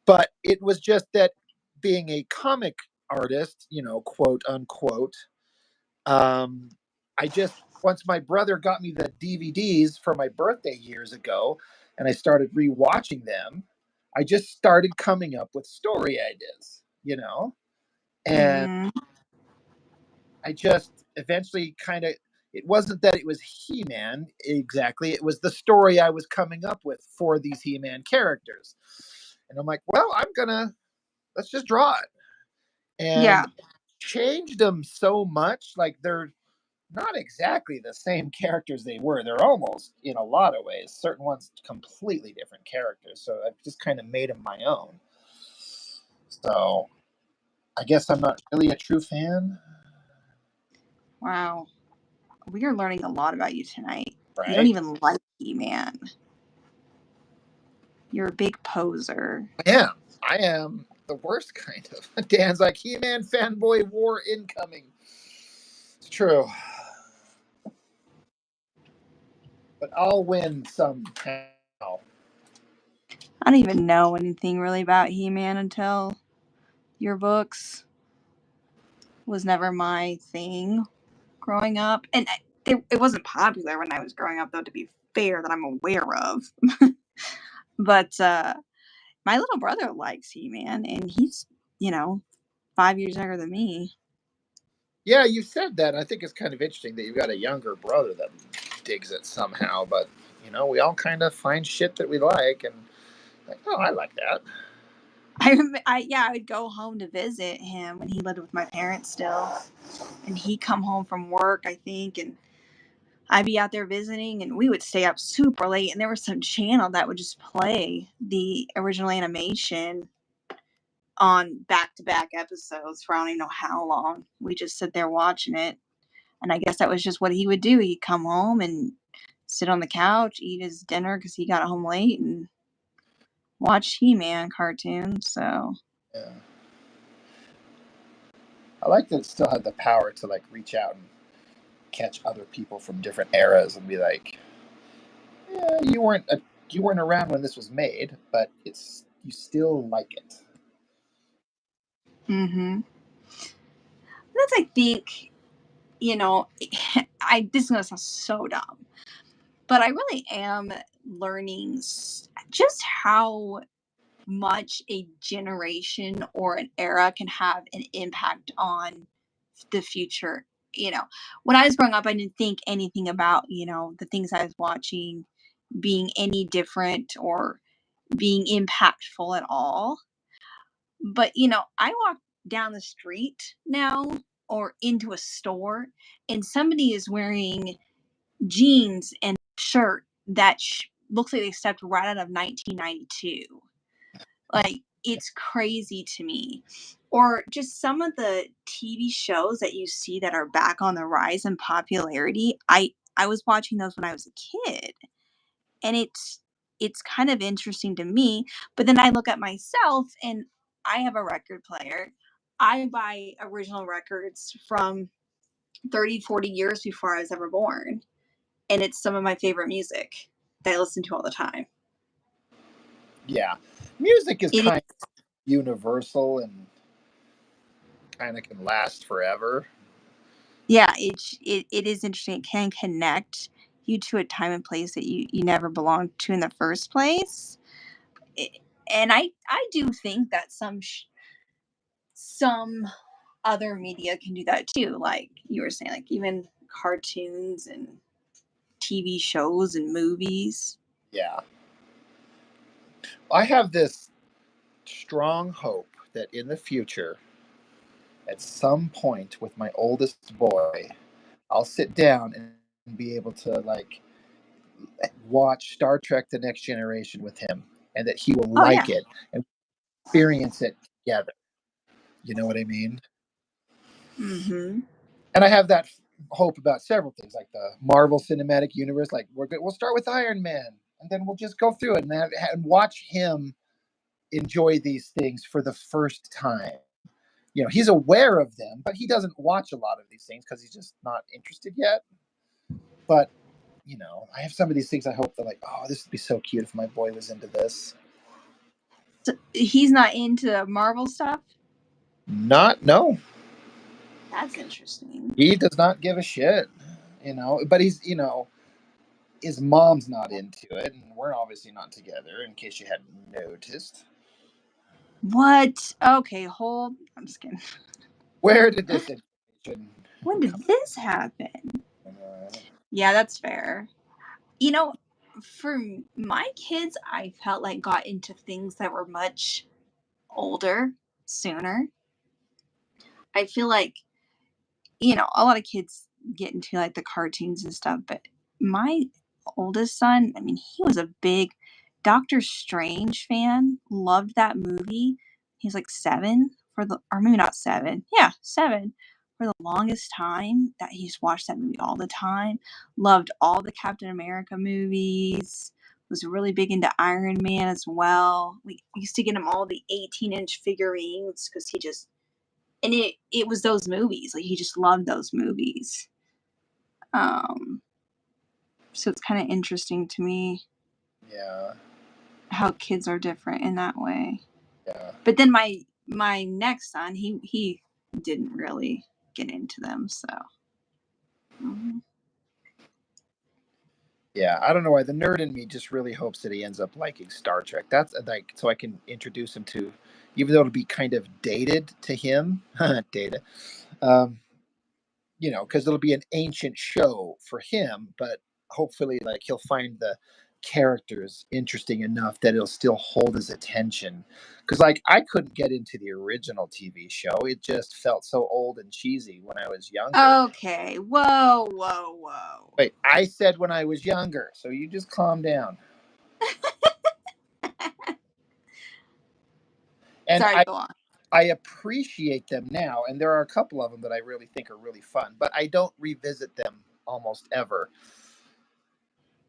But it was just that being a comic artist, quote unquote, um, I just once my brother got me the DVDs for my birthday years ago, and I started rewatching them, I just started coming up with story ideas, and Mm, I just eventually kind of. It wasn't that it was He-Man exactly; it was the story I was coming up with for these He-Man characters, and I'm like, well, let's just draw it, yeah. and changed them so much, like they're not exactly the same characters they were. They're almost, in a lot of ways, certain ones completely different characters. So I've just kind of made them my own. So I guess I'm not really a true fan, Wow. We are learning a lot about you tonight. You don't right? even like He-Man. You're a big poser. I am the worst kind of. Dan's like, He-Man fanboy war incoming. It's true. But I'll win somehow. I don't even know anything really about He-Man until your books. Was never my thing growing up. And it wasn't popular when I was growing up, though, to be fair, that I'm aware of. But my little brother likes He-Man, and he's, you know, 5 years younger than me. Yeah, you said that. I think it's kind of interesting that you've got a younger brother that digs it somehow. But we all kind of find shit that we like, and like, oh, I like that. I would go home to visit him when he lived with my parents still, and he'd come home from work, I think, and I'd be out there visiting, and we would stay up super late. And there was some channel that would just play the original animation on back to back episodes for I don't even know how long. We just sit there watching it. And I guess that was just what he would do. He'd come home and sit on the couch, eat his dinner because he got home late, and watch He Man cartoons. So, Yeah, I like that it still had the power to like reach out and catch other people from different eras and be like, yeah, you weren't around when this was made, but you still like it. mm-hmm. That's, I think, you know, this is going to sound so dumb, but I really am learning just how much a generation or an era can have an impact on the future. You know, when I was growing up, I didn't think anything about, the things I was watching being any different or being impactful at all. But, I walk down the street now or into a store and somebody is wearing jeans and a shirt that looks like they stepped right out of 1992. Like, it's crazy to me. Or just some of the TV shows that you see that are back on the rise in popularity. I was watching those when I was a kid, and it's kind of interesting to me, but then I look at myself and I have a record player. I buy original records from 30, 40 years before I was ever born, and it's some of my favorite music that I listen to all the time. Yeah, music is It kind of universal and kind of can last forever. Yeah, it is interesting. It can connect you to a time and place that you never belonged to in the first place. It, and I do think that some other media can do that too. Like you were saying, like even cartoons and TV shows and movies. Yeah, I have this strong hope that in the future, at some point with my oldest boy, I'll sit down and be able to like watch Star Trek: The Next Generation with him, and that he will Oh yeah. like it and experience it together. You know what I mean? Mm-hmm. And I have that hope about several things, like the Marvel Cinematic Universe. Like we'll start with Iron Man, and then we'll just go through it and watch him enjoy these things for the first time. he's aware of them, but he doesn't watch a lot of these things because he's just not interested yet. But I have some of these things. I hope they're like, oh, this would be so cute if my boy was into this. So he's not into Marvel stuff? No. That's interesting. He does not give a shit, but he's, his mom's not into it, and we're obviously not together, in case you hadn't noticed. What? Okay, I'm just kidding. Where did this information When did this happen? Yeah, that's fair. For my kids, I felt like got into things that were much older sooner. I feel like, a lot of kids get into like the cartoons and stuff, but my oldest son, I mean, he was a big Doctor Strange fan, loved that movie. He's like 7 or maybe not 7. Yeah, 7 for the longest time that he's watched that movie all the time. Loved all the Captain America movies. Was really big into Iron Man as well. We used to get him all the 18-inch figurines because and it was those movies. Like he just loved those movies. So it's kind of interesting to me. Yeah. How kids are different in that way. Yeah. But then my next son, he didn't really get into them, so. Mm-hmm. Yeah, I don't know why the nerd in me just really hopes that he ends up liking Star Trek. That's like so I can introduce him to, even though it'll be kind of dated to him, data, because it'll be an ancient show for him, but hopefully, like he'll find the characters interesting enough that it'll still hold his attention. Because like I couldn't get into the original TV show; it just felt so old and cheesy when I was younger. Okay, whoa. Wait, I said when I was younger, so you just calm down. And Sorry, go on. I appreciate them now, and there are a couple of them that I really think are really fun, but I don't revisit them almost ever.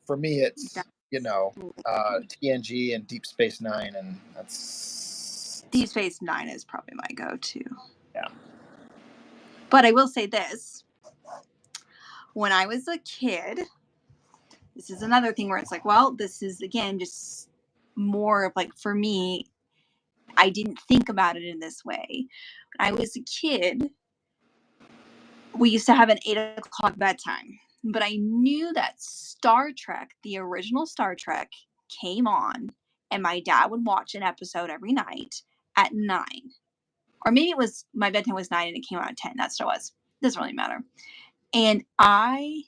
For me, it's TNG and Deep Space Nine, and that's Deep Space Nine is probably my go-to. Yeah. But I will say this: when I was a kid, this is another thing where it's like, well, this is again just more of like for me. I didn't think about it in this way. When I was a kid, we used to have an 8 o'clock bedtime, but I knew that Star Trek, the original Star Trek, came on, and my dad would watch an episode every night at 9. Or maybe it was my bedtime was 9 and it came out at 10. That's what it was. Doesn't really matter. And I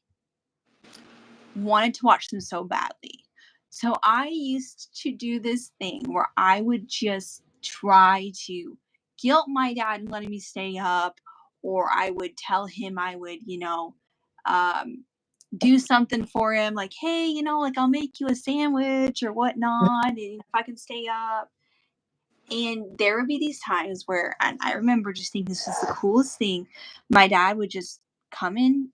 wanted to watch them so badly. So I used to do this thing where I would just try to guilt my dad and letting me stay up, or I would tell him I would, do something for him, like, hey, like I'll make you a sandwich or whatnot, and if I can stay up. And there would be these times where, and I remember just thinking this was the coolest thing. My dad would just come in,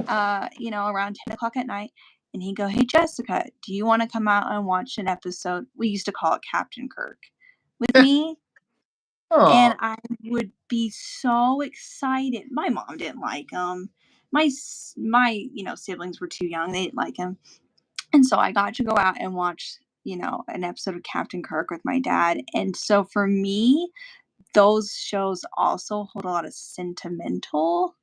around 10 o'clock at night, and he'd go, hey, Jessica, do you want to come out and watch an episode? We used to call it Captain Kirk with me. And I would be so excited. My mom didn't like him. My siblings were too young. They didn't like him. And so I got to go out and watch, an episode of Captain Kirk with my dad. And so for me, those shows also hold a lot of sentimental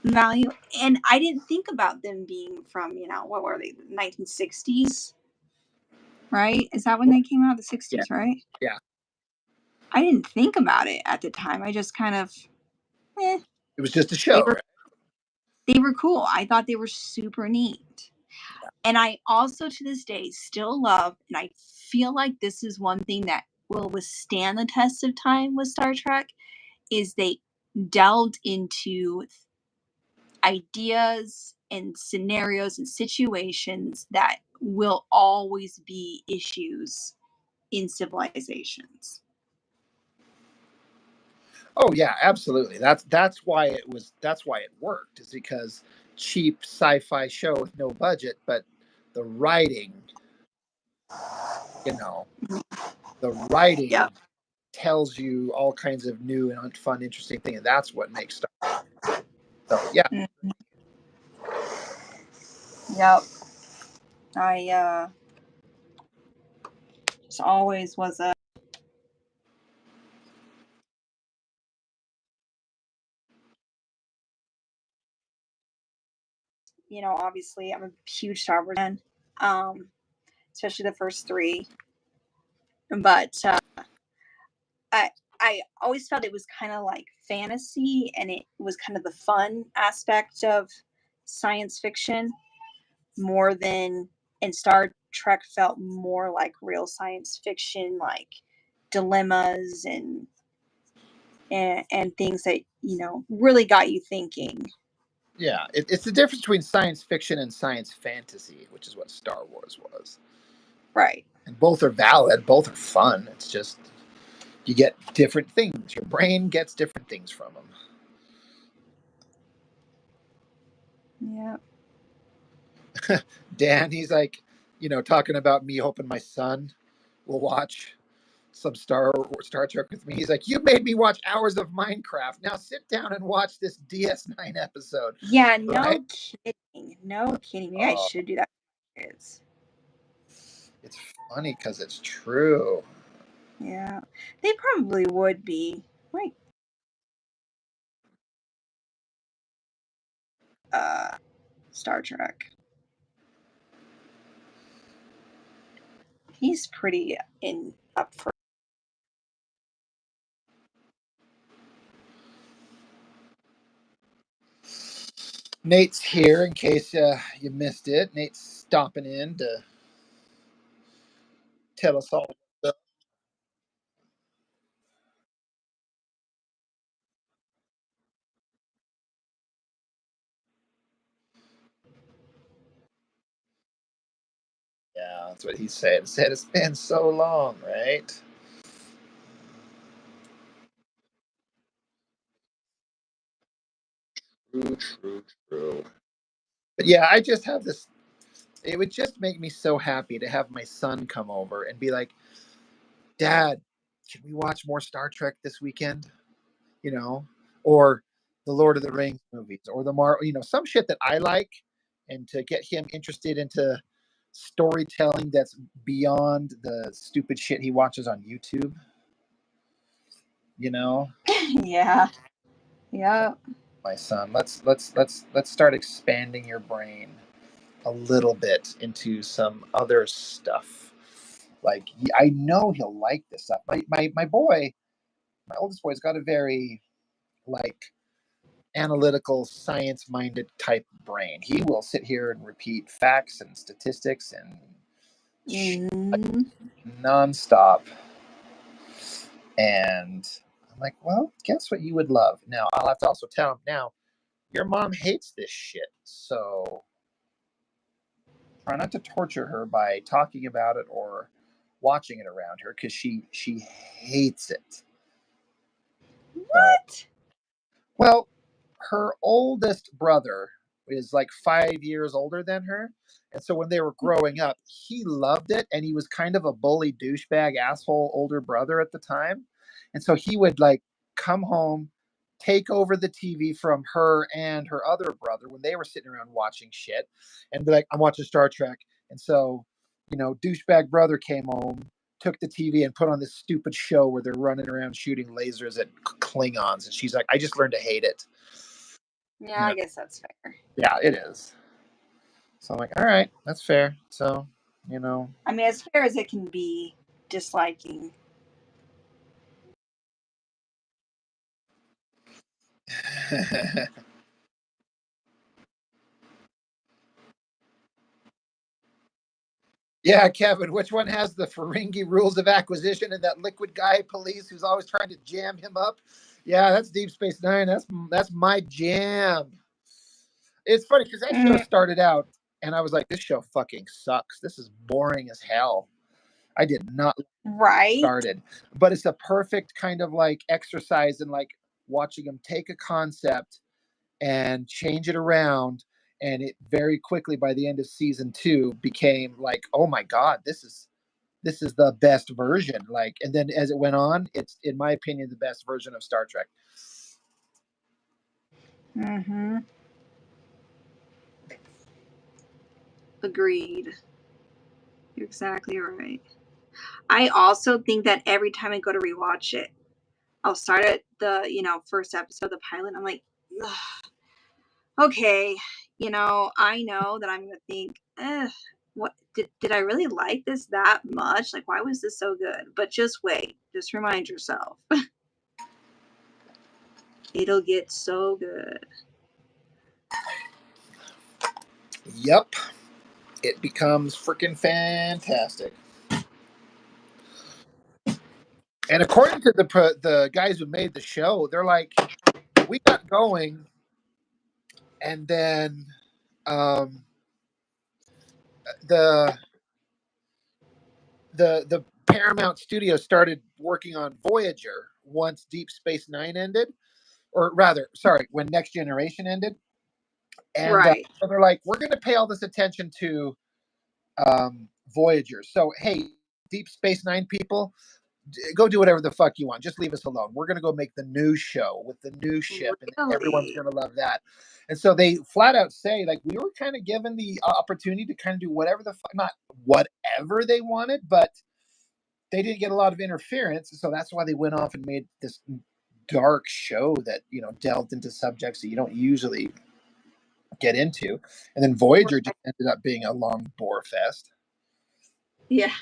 value. And I didn't think about them being from, what were they, 1960s? Right? Is that when they came out? The 60s, right? Yeah. I didn't think about it at the time. I just kind of, It was just a show. They were cool. I thought they were super neat. And I also, to this day, still love, and I feel like this is one thing that will withstand the test of time with Star Trek, is they delved into ideas and scenarios and situations that will always be issues in civilizations. Oh yeah, absolutely. That's why it worked, is because cheap sci-fi show with no budget, but the writing, Yeah. tells you all kinds of new and fun, interesting things, and that's what makes Star Trek. So yeah. Mm, yep. I just always was a, obviously I'm a huge Star Wars fan, especially the first three. But I I always felt it was kind of like fantasy, and it was kind of the fun aspect of science fiction more than, and Star Trek felt more like real science fiction, like dilemmas and things that really got you thinking. Yeah, it's the difference between science fiction and science fantasy, which is what Star Wars was. Right. And both are valid, both are fun. It's just you get different things. Your brain gets different things from them. Yeah. Dan, he's like, talking about me hoping my son will watch some Star Trek with me. He's like, you made me watch hours of Minecraft. Now sit down and watch this DS9 episode, Yeah, right? no kidding. No kidding. Maybe I Oh, should do that for kids. it's funny because it's true. Yeah. They probably would be. Like uh Star Trek. He's pretty in up for. Nate's here in case you missed it. Nate's stopping in to tell us all. Yeah, that's what he said. He said it's been so long, right? True, true, true. But yeah, I just have this. It would just make me so happy to have my son come over and be like, Dad, can we watch more Star Trek this weekend? You know, or the Lord of the Rings movies, or some shit that I like, and to get him interested into storytelling that's beyond the stupid shit he watches on YouTube. You know, Yeah. Yeah. my son, let's start expanding your brain a little bit into some other stuff. Like I know he'll like this stuff. My boy, my oldest boy's got a very like analytical, science minded type brain. He will sit here and repeat facts and statistics and Mm. nonstop. And I'm like, well, guess what you would love? Now, I'll have to also tell him now, your mom hates this shit. So try not to torture her by talking about it or watching it around her because she hates it. So What? well, her oldest brother is like 5 years older than her. And so when they were growing up, he loved it. And he was kind of a bully, douchebag, asshole older brother at the time. And so he would like come home, take over the TV from her and her other brother when they were sitting around watching shit and be like, I'm watching Star Trek. And so, douchebag brother came home, took the TV and put on this stupid show where they're running around shooting lasers at Klingons. And she's like, I just learned to hate it. Yeah, You know, I guess that's fair. yeah, it is. So I'm like, all right, that's fair. So, you know, I mean, as fair as it can be, disliking. yeah, Kevin, which one has the Ferengi rules of acquisition and that liquid guy police who's always trying to jam him up? Yeah, that's Deep Space Nine. That's my jam. It's funny because that show Mm, started out and I was like, this show fucking sucks. This is boring as hell. I did not right? started, but it's a perfect kind of like exercise in like watching them take a concept and change it around. And it very quickly by the end of season 2 became like, oh my God, this is this is the best version. Like, and then as it went on, it's in my opinion the best version of Star Trek. Mm-hmm. Agreed. You're exactly right. I also think that every time I go to rewatch it, I'll start at the, first episode of the pilot. I'm like, ugh, okay, I know that I'm gonna think, what did I really like this that much? Like, why was this so good? But just wait, just remind yourself, it'll get so good. Yep, it becomes freaking fantastic. And according to the guys who made the show, they're like, we got going, and then um, the the Paramount Studio started working on Voyager once Deep Space Nine ended, or rather, sorry, when Next Generation ended, and Right. so they're like, we're going to pay all this attention to Voyager. So hey, Deep Space Nine people, go do whatever the fuck you want. Just leave us alone. We're going to go make the new show with the new ship, and everyone's Really? going to love that. And so they flat out say, like, we were kind of given the opportunity to kind of do whatever the fuck, not whatever they wanted, but they didn't get a lot of interference. So that's why they went off and made this dark show that, delved into subjects that you don't usually get into. And then Voyager just ended up being a long bore fest. Yeah.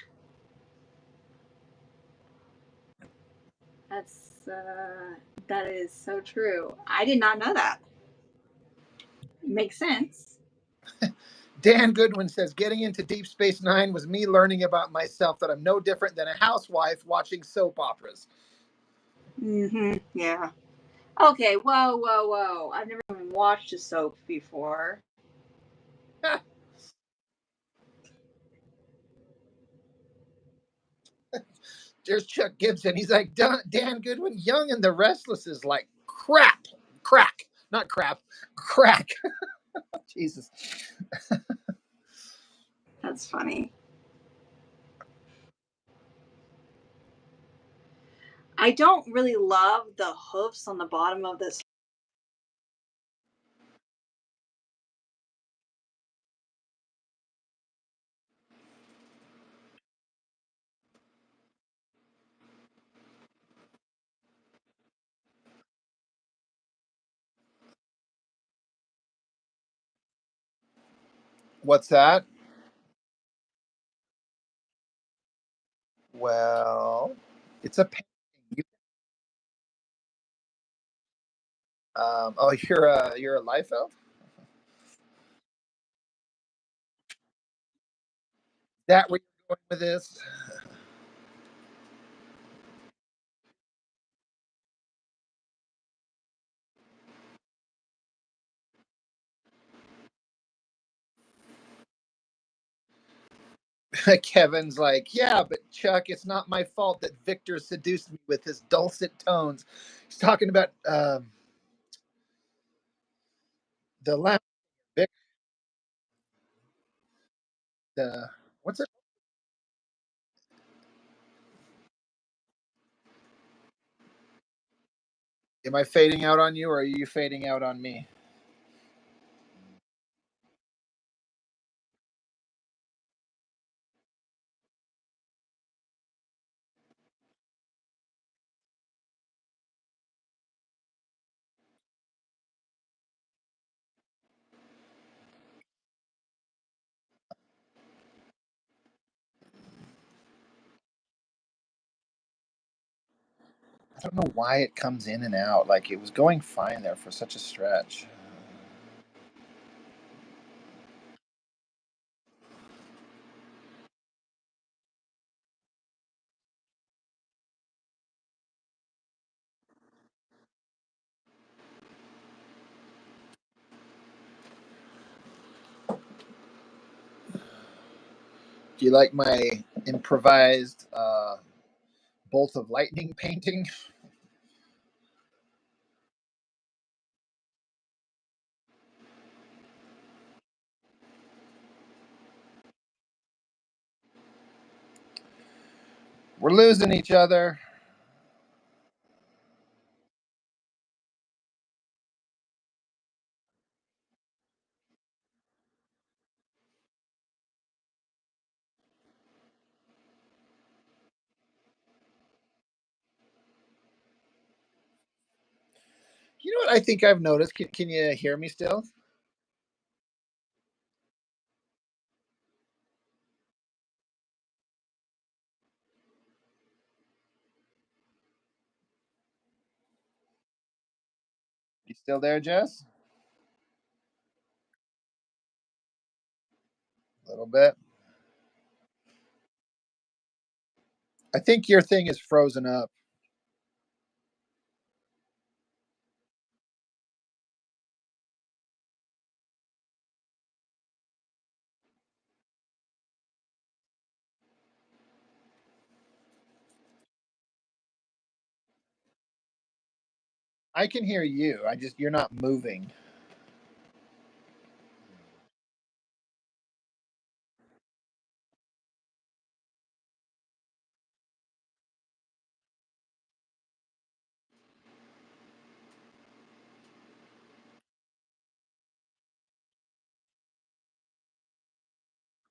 That is so true. I did not know that. Makes sense. Dan Goodwin says, getting into Deep Space Nine was me learning about myself that I'm no different than a housewife watching soap operas. Mm-hmm. Yeah. Okay. Whoa, whoa, whoa! I've never even watched a soap before. There's Chuck Gibson. He's like, Dan Goodwin, Young and the Restless is like crap. Crack. Not crap. Crack. Jesus. That's funny. I don't really love the hoofs on the bottom of this. What's that? Well, it's a painting. Oh, you're a Liefeld? That where you're going with this? Kevin's like, yeah, but Chuck, it's not my fault that Victor seduced me with his dulcet tones. He's talking about the lamp. Vic, the what's it? Am I fading out on you, or are you fading out on me? I don't know why it comes in and out. Like it was going fine there for such a stretch. Do you like my improvised bolt of lightning painting? We're losing each other. You know what I think I've noticed? Can you hear me still? You still there, Jess? A little bit. I think your thing is frozen up. I can hear you. You're not moving.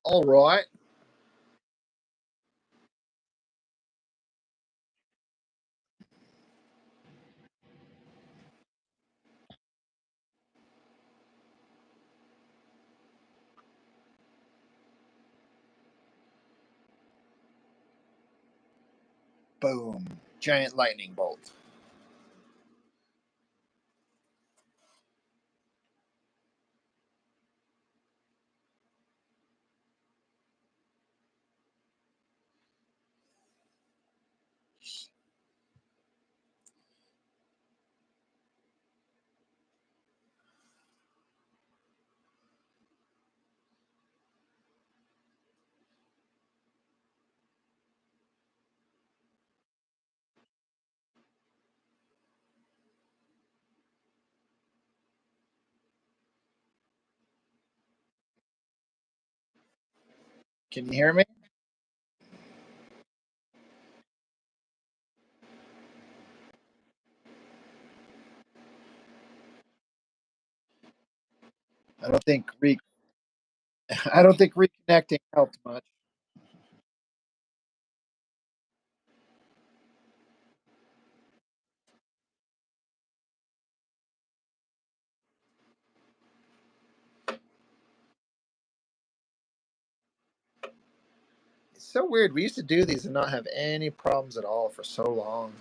All right. Boom. Giant lightning bolt. Can you hear me? I don't think re I don't think reconnecting helped much. It's so weird. We used to do these and not have any problems at all for so long.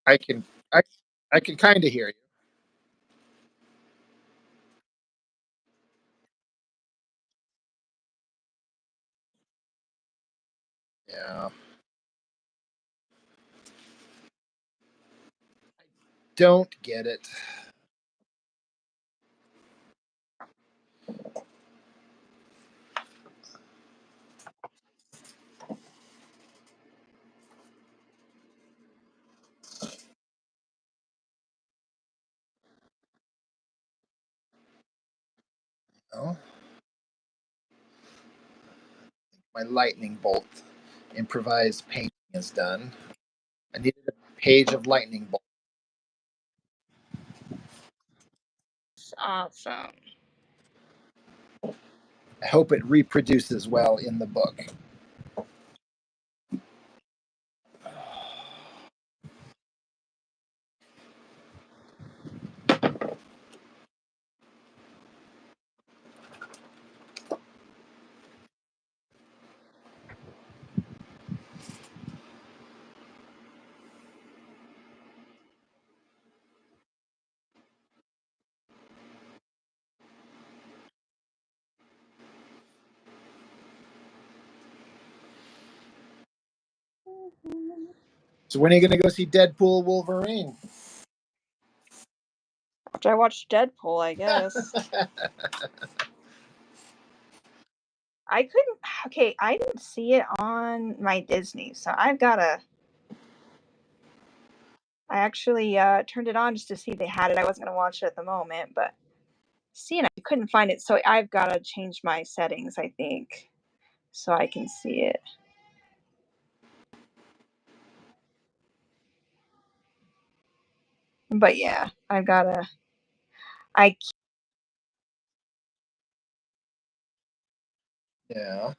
I can I I can kind of hear you. Yeah. Don't get it. Oh, my lightning bolt improvised painting is done. I needed a page of lightning bolt. Awesome. I hope it reproduces well in the book. So when are you going to go see Deadpool Wolverine? After I watched Deadpool, I guess. I couldn't. Okay, I didn't see it on my Disney, so I've gotta. I actually turned it on just to see if they had it. I wasn't gonna watch it at the moment, but seeing I couldn't find it, so I've gotta change my settings. I think so I can see it. But yeah, I've gotta. I Yeah.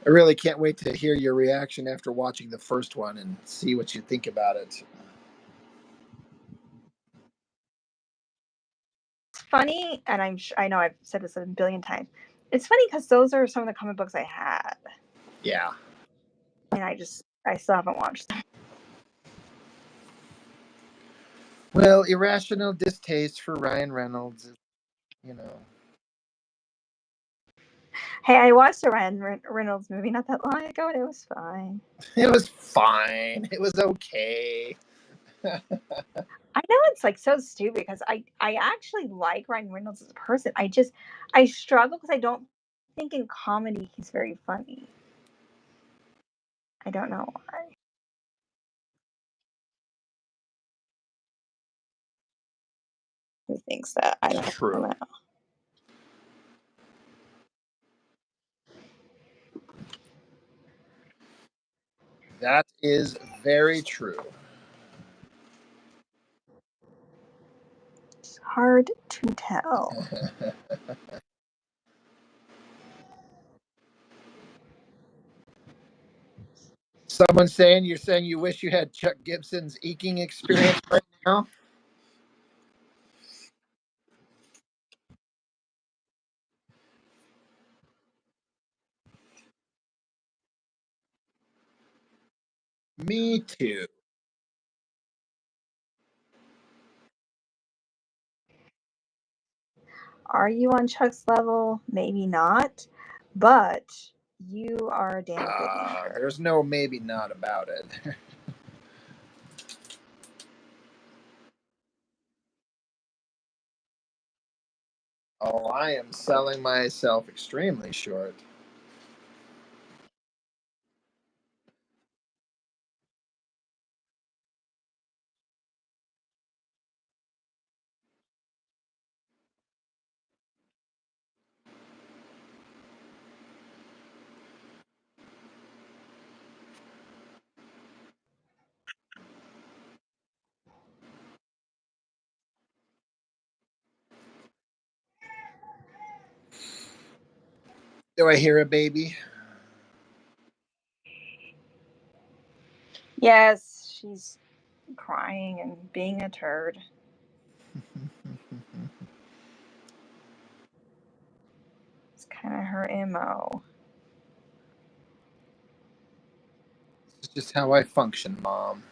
I really can't wait to hear your reaction after watching the first one and see what you think about it. It's funny, and I know I've said this a billion times. It's funny because those are some of the comic books I had, Yeah. and I still haven't watched them. Well, irrational distaste for Ryan Reynolds is, you know. Hey, I watched a Ryan Reynolds movie not that long ago, and it was fine. It was fine. It was okay. I know it's like so stupid because I actually like Ryan Reynolds as a person. I struggle because I don't think in comedy he's very funny. I don't know why. He thinks that. I don't True. know. That is very true. It's hard to tell. Someone saying you're saying you wish you had Chuck Gibson's eking experience right now. Me too. Are you on Chuck's level? Maybe not, but you are a damn good yaker. There's no maybe not about it. Oh, I am selling myself extremely short. Do I hear a baby? Yes, she's crying and being a turd. It's kind of her MO. This is just how I function, Mom.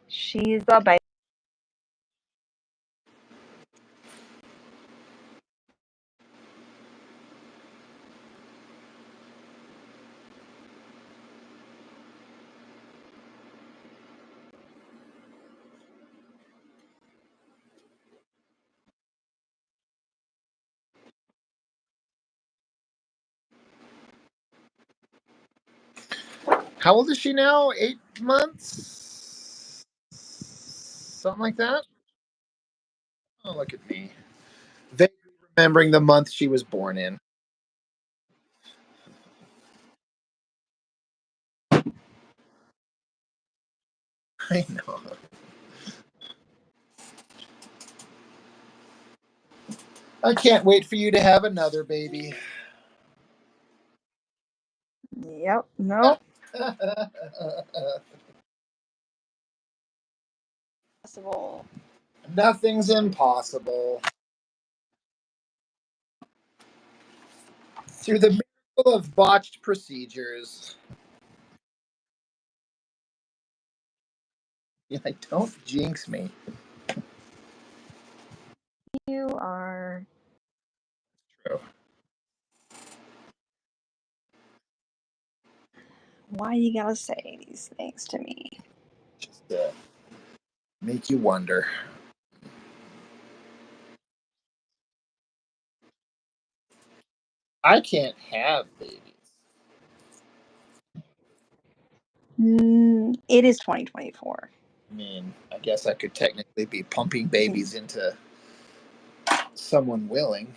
She's a baby. How old is she now? 8 months? Something like that? Oh, look at me. Vaguely remembering the month she was born in. I know. I can't wait for you to have another baby. Yep. Nope. Possible. Nothing's impossible. Through the miracle of botched procedures. Yeah, don't jinx me. You are. True. Why you gotta say these things to me? Just make you wonder. I can't have babies. It is 2024. I mean, I guess I could technically be pumping babies into someone willing.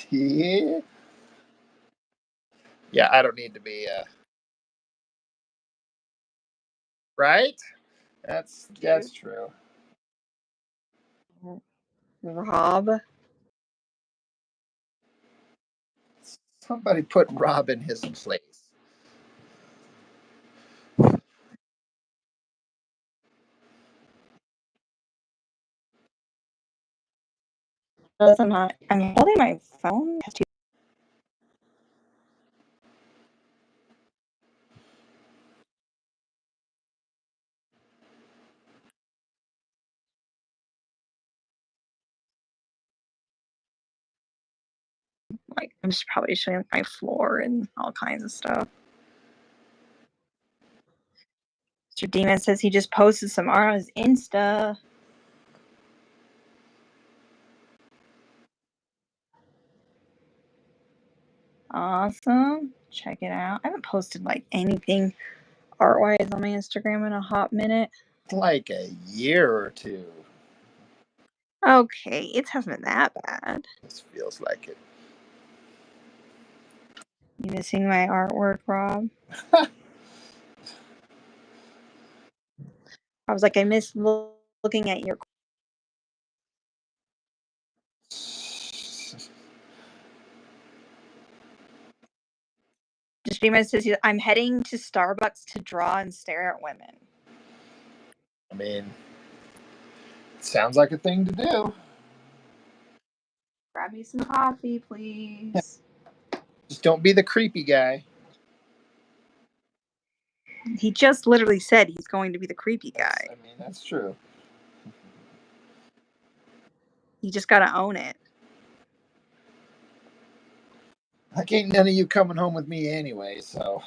Yeah, yeah. I don't need to be right. That's true. Rob. Somebody put Rob in his place. I'm not. I'm holding my phone. Like, I'm just probably showing my floor and all kinds of stuff. Mr. Demon says he just posted some art on his Insta. Awesome. Check it out. I haven't posted like anything art wise on my Instagram in a hot minute. Like a year or two. Okay, it hasn't been that bad. This feels like it. You missing my artwork, Rob? I was like, I miss looking at your. Streamer says I'm heading to Starbucks to draw and stare at women. I mean, it sounds like a thing to do. Grab me some coffee, please. Just don't be the creepy guy. He just literally said he's going to be the creepy guy. I mean, that's true. You just gotta own it. Like, ain't none of you coming home with me anyway, so.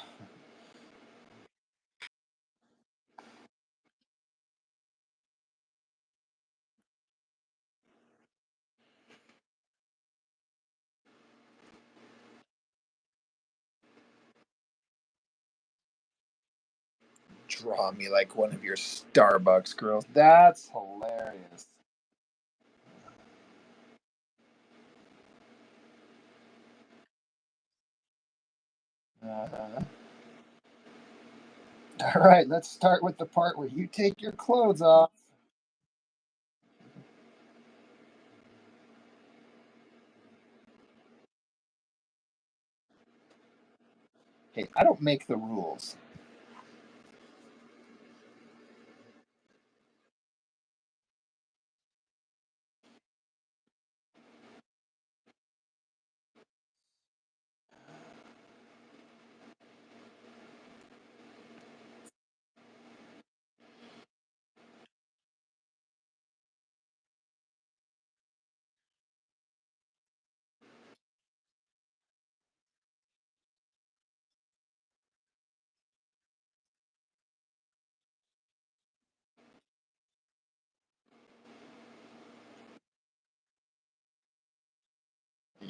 Draw me like one of your Starbucks girls. That's hilarious. Uh-huh. All right, let's start with the part where you take your clothes off. Hey, I don't make the rules.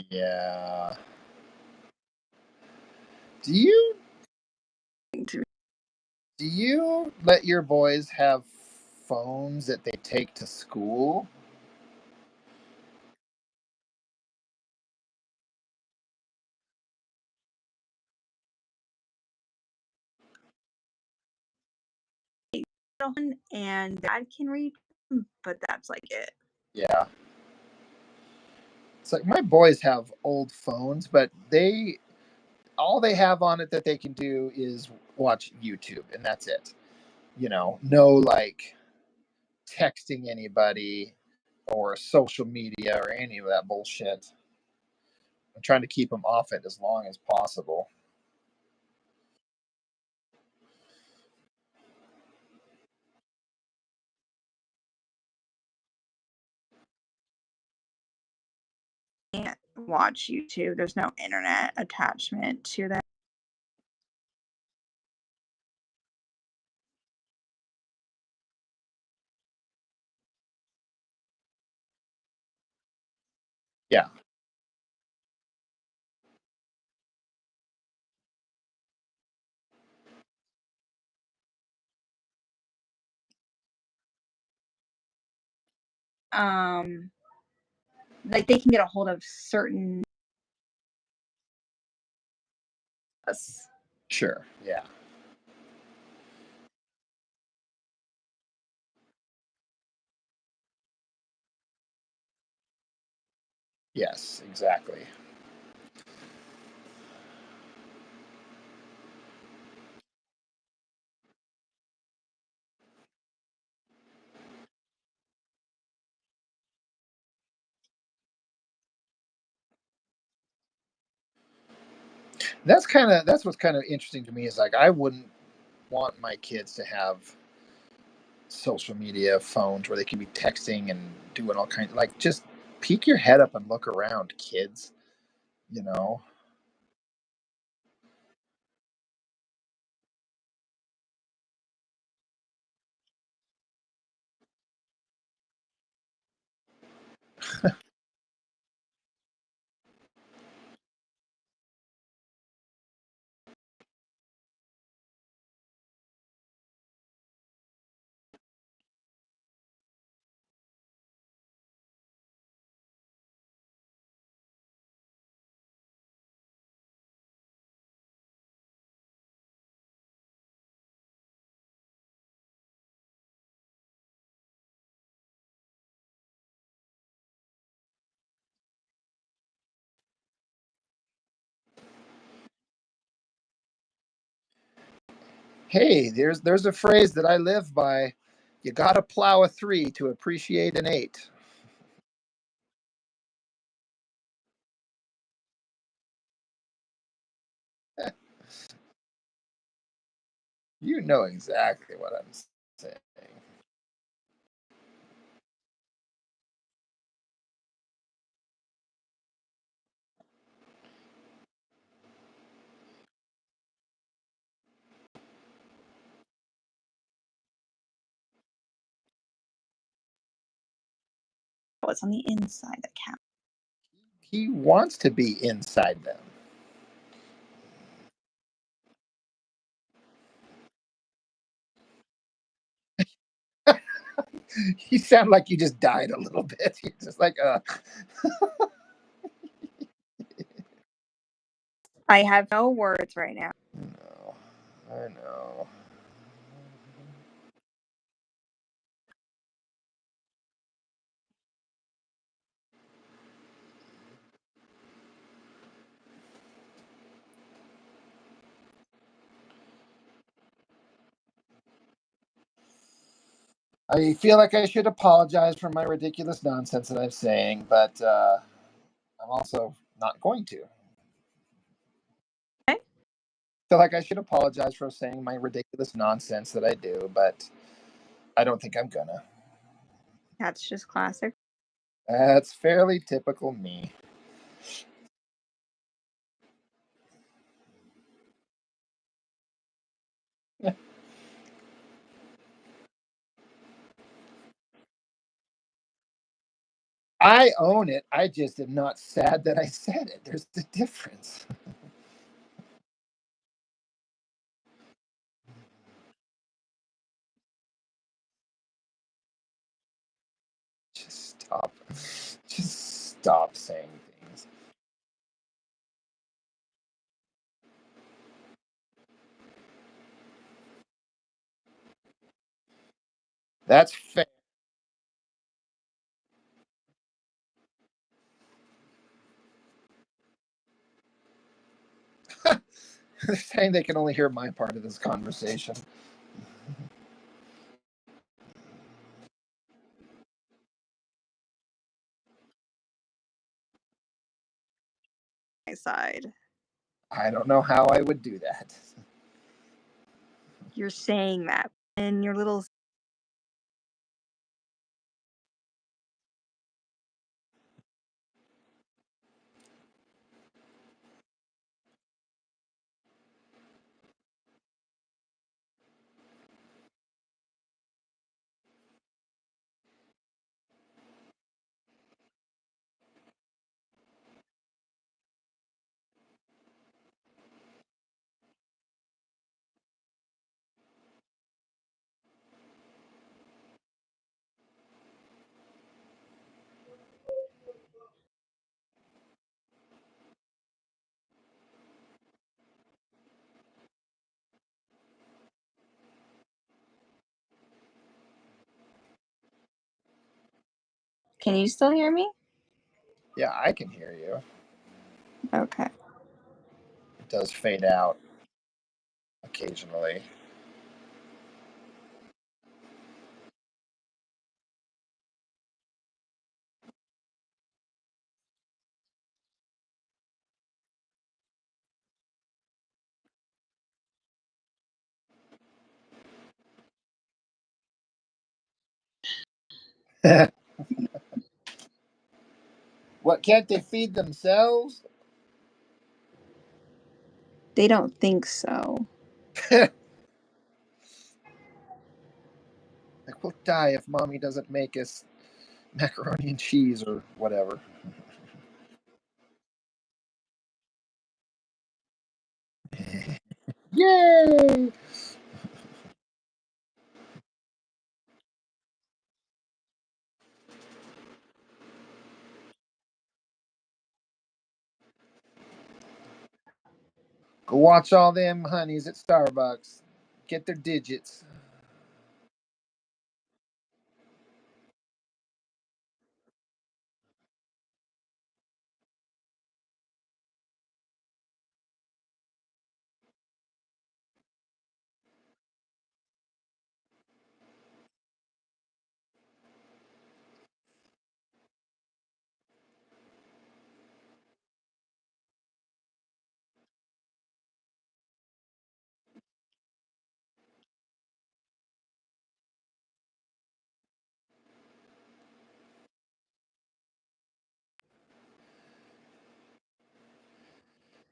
Yeah. Do you do you let your boys have phones that they take to school? And Dad can read them, but that's like it. Yeah. It's like my boys have old phones, but they all they have on it that they can do is watch YouTube, and that's it. No like texting anybody or social media or any of that bullshit. I'm trying to keep them off it as long as possible. Can't. watch YouTube. There's no internet attachment to that. Yeah. Um, like they can get a hold of certain us. Sure. Yeah. Yes, exactly. That's what's kind of interesting to me is like I wouldn't want my kids to have social media phones where they can be texting and doing all kinds like just peek your head up and look around, kids, you know. Hey, there's a phrase that I live by. You got to plow a 3 to appreciate an 8. You know exactly what I'm saying. What's on the inside that counts. He wants to be inside them. You sound like you just died a little bit. You're just like, I have no words right now. no, I know. I feel like I should apologize for my ridiculous nonsense that I'm saying, but I'm also not going to. Okay? Feel like I should apologize for saying my ridiculous nonsense that I do, but I don't think I'm gonna. That's just classic. That's fairly typical me. I own it. I just am not sad that I said it. There's the difference. Just stop. Just stop saying things. That's fair. They're saying they can only hear my part of this conversation. My side. I don't know how I would do that. You're saying that in your little. Can you still hear me? Yeah, I can hear you. Okay. It does fade out occasionally. What, can't they feed themselves? They don't think so. Like, we'll die if mommy doesn't make us macaroni and cheese or whatever. Yay! Go watch all them honeys at Starbucks. Get their digits.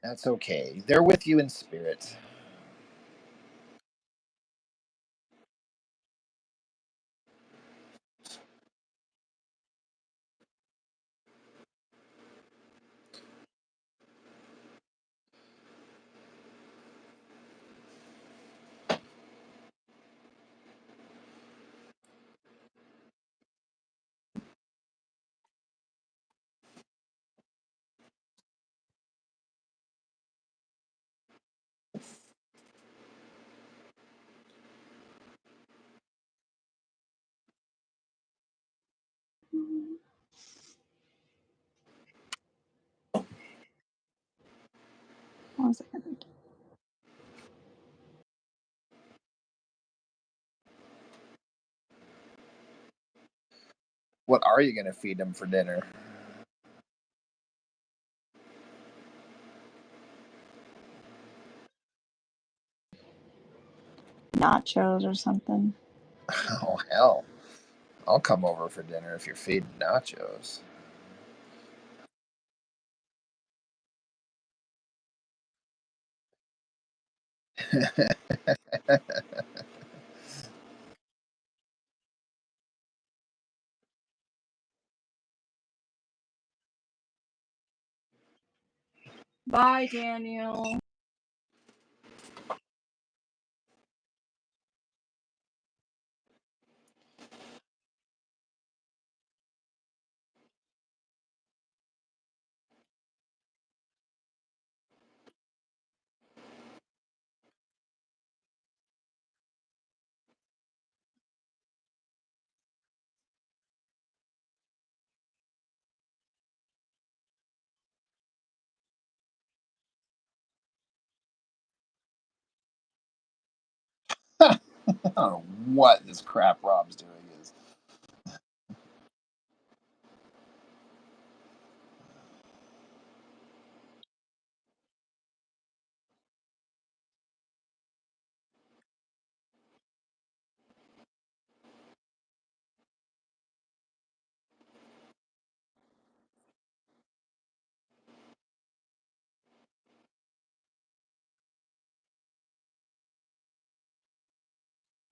That's okay. They're with you in spirit. One second. What are you going to feed them for dinner? Nachos or something. Oh, hell. I'll come over for dinner if you're feeding nachos. Bye, Daniel. I don't know what this crap Rob's doing is.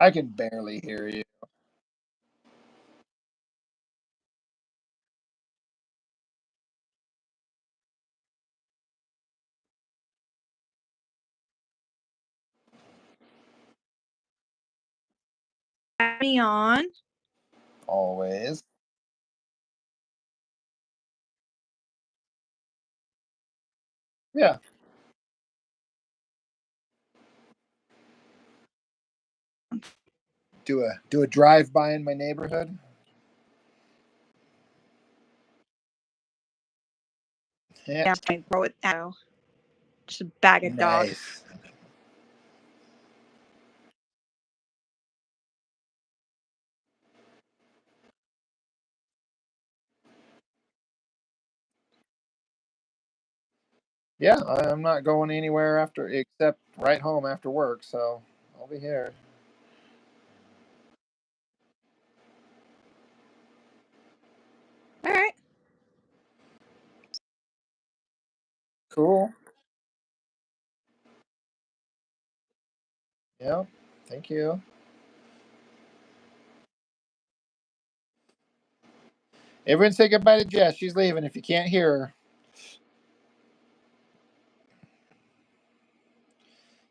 I can barely hear you. Me on. Always. Yeah. Do a drive by in my neighborhood. Yeah. I throw it out. Just a bag of dog. Nice. Yeah, I'm not going anywhere after except right home after work, so I'll be here. All right. Cool. Yeah. Thank you. Everyone say goodbye to Jess. She's leaving if you can't hear her.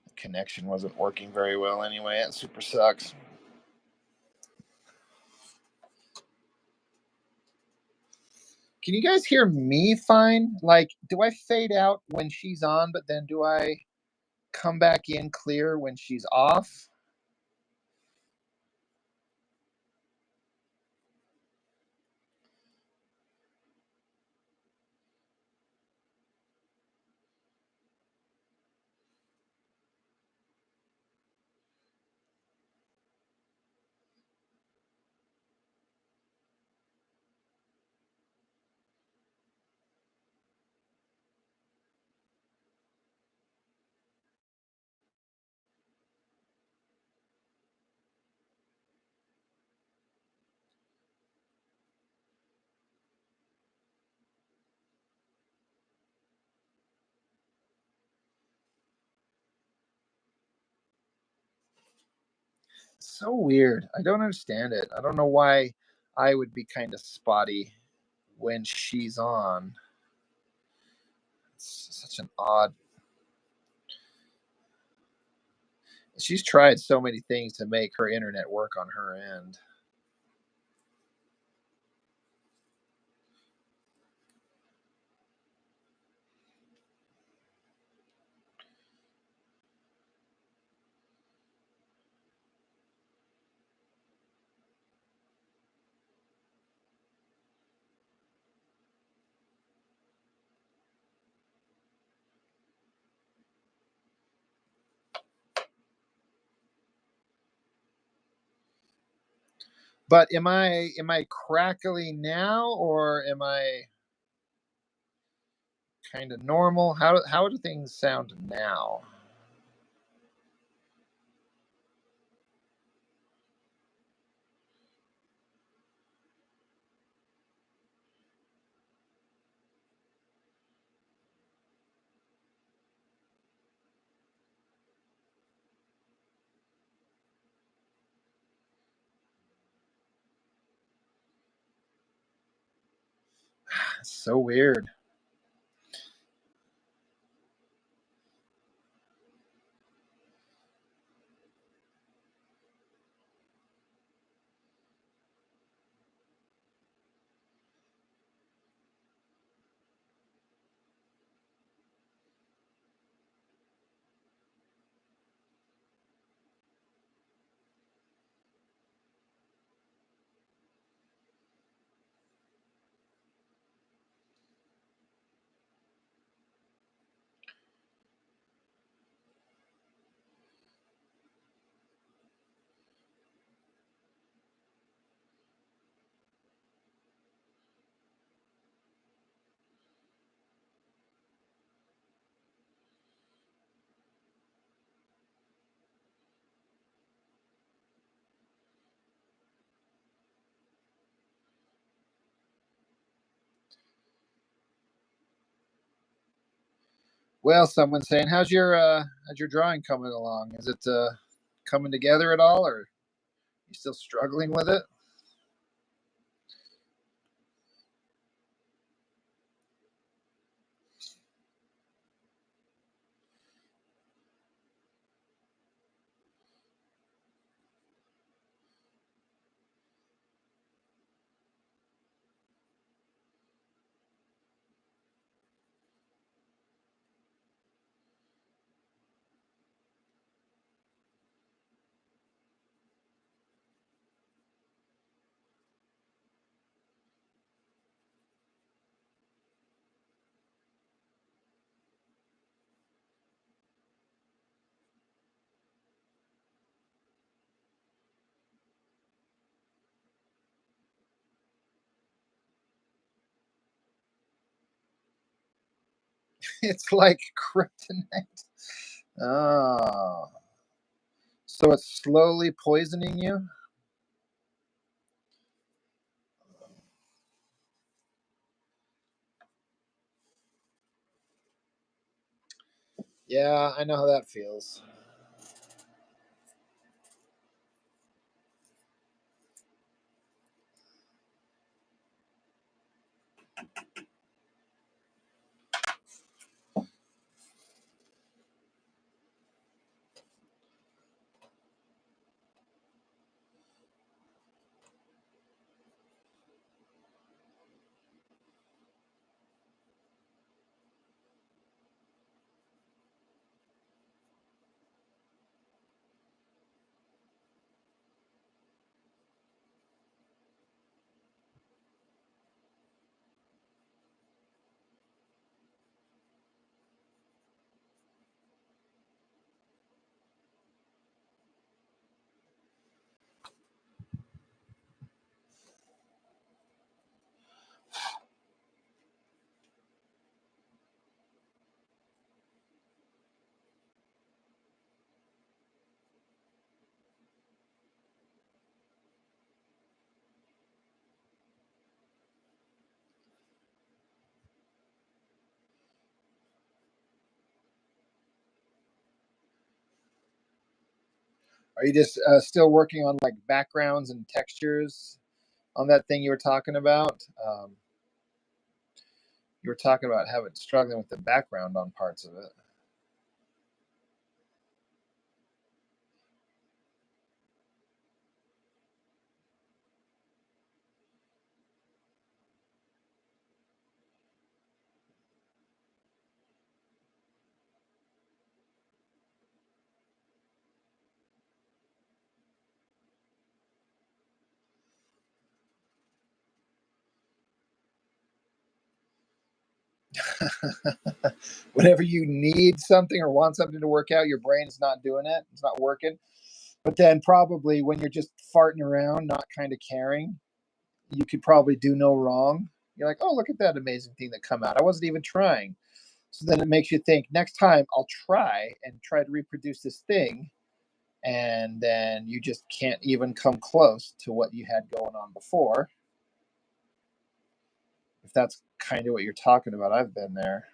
The connection wasn't working very well anyway. It super sucks. Can you guys hear me fine? Like, do I fade out when she's on, but then do I come back in clear when she's off? So weird. I don't understand it. I don't know why I would be kind of spotty when she's on. It's such an odd. She's tried so many things to make her internet work on her end. But am I crackly now or am I kind of normal? How do things sound now? It's so weird. Well, someone's saying, how's your drawing coming along? Is it coming together at all, or are you still struggling with it? It's like kryptonite. Oh, so it's slowly poisoning you? Yeah, I know how that feels. Are you just still working on like backgrounds and textures on that thing you were talking about? You were talking about having struggling with the background on parts of it. Whenever you need something or want something to work out, your brain's not doing it. It's not working. But then probably when you're just farting around, not kind of caring, you could probably do no wrong. You're like, oh, look at that amazing thing that come out. I wasn't even trying. So then it makes you think next time I'll try to reproduce this thing. And then you just can't even come close to what you had going on before. If that's kind of what you're talking about, I've been there.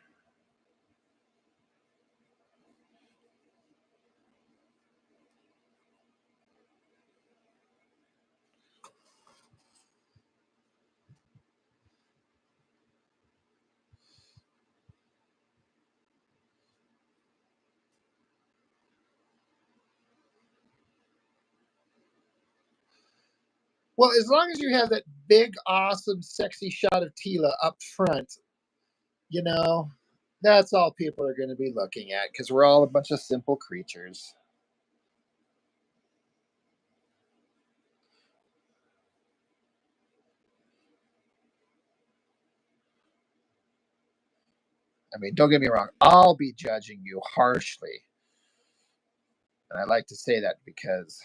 Well, as long as you have that big, awesome, sexy shot of Tila up front, you know, that's all people are going to be looking at because we're all a bunch of simple creatures. I mean, don't get me wrong, I'll be judging you harshly. And I like to say that because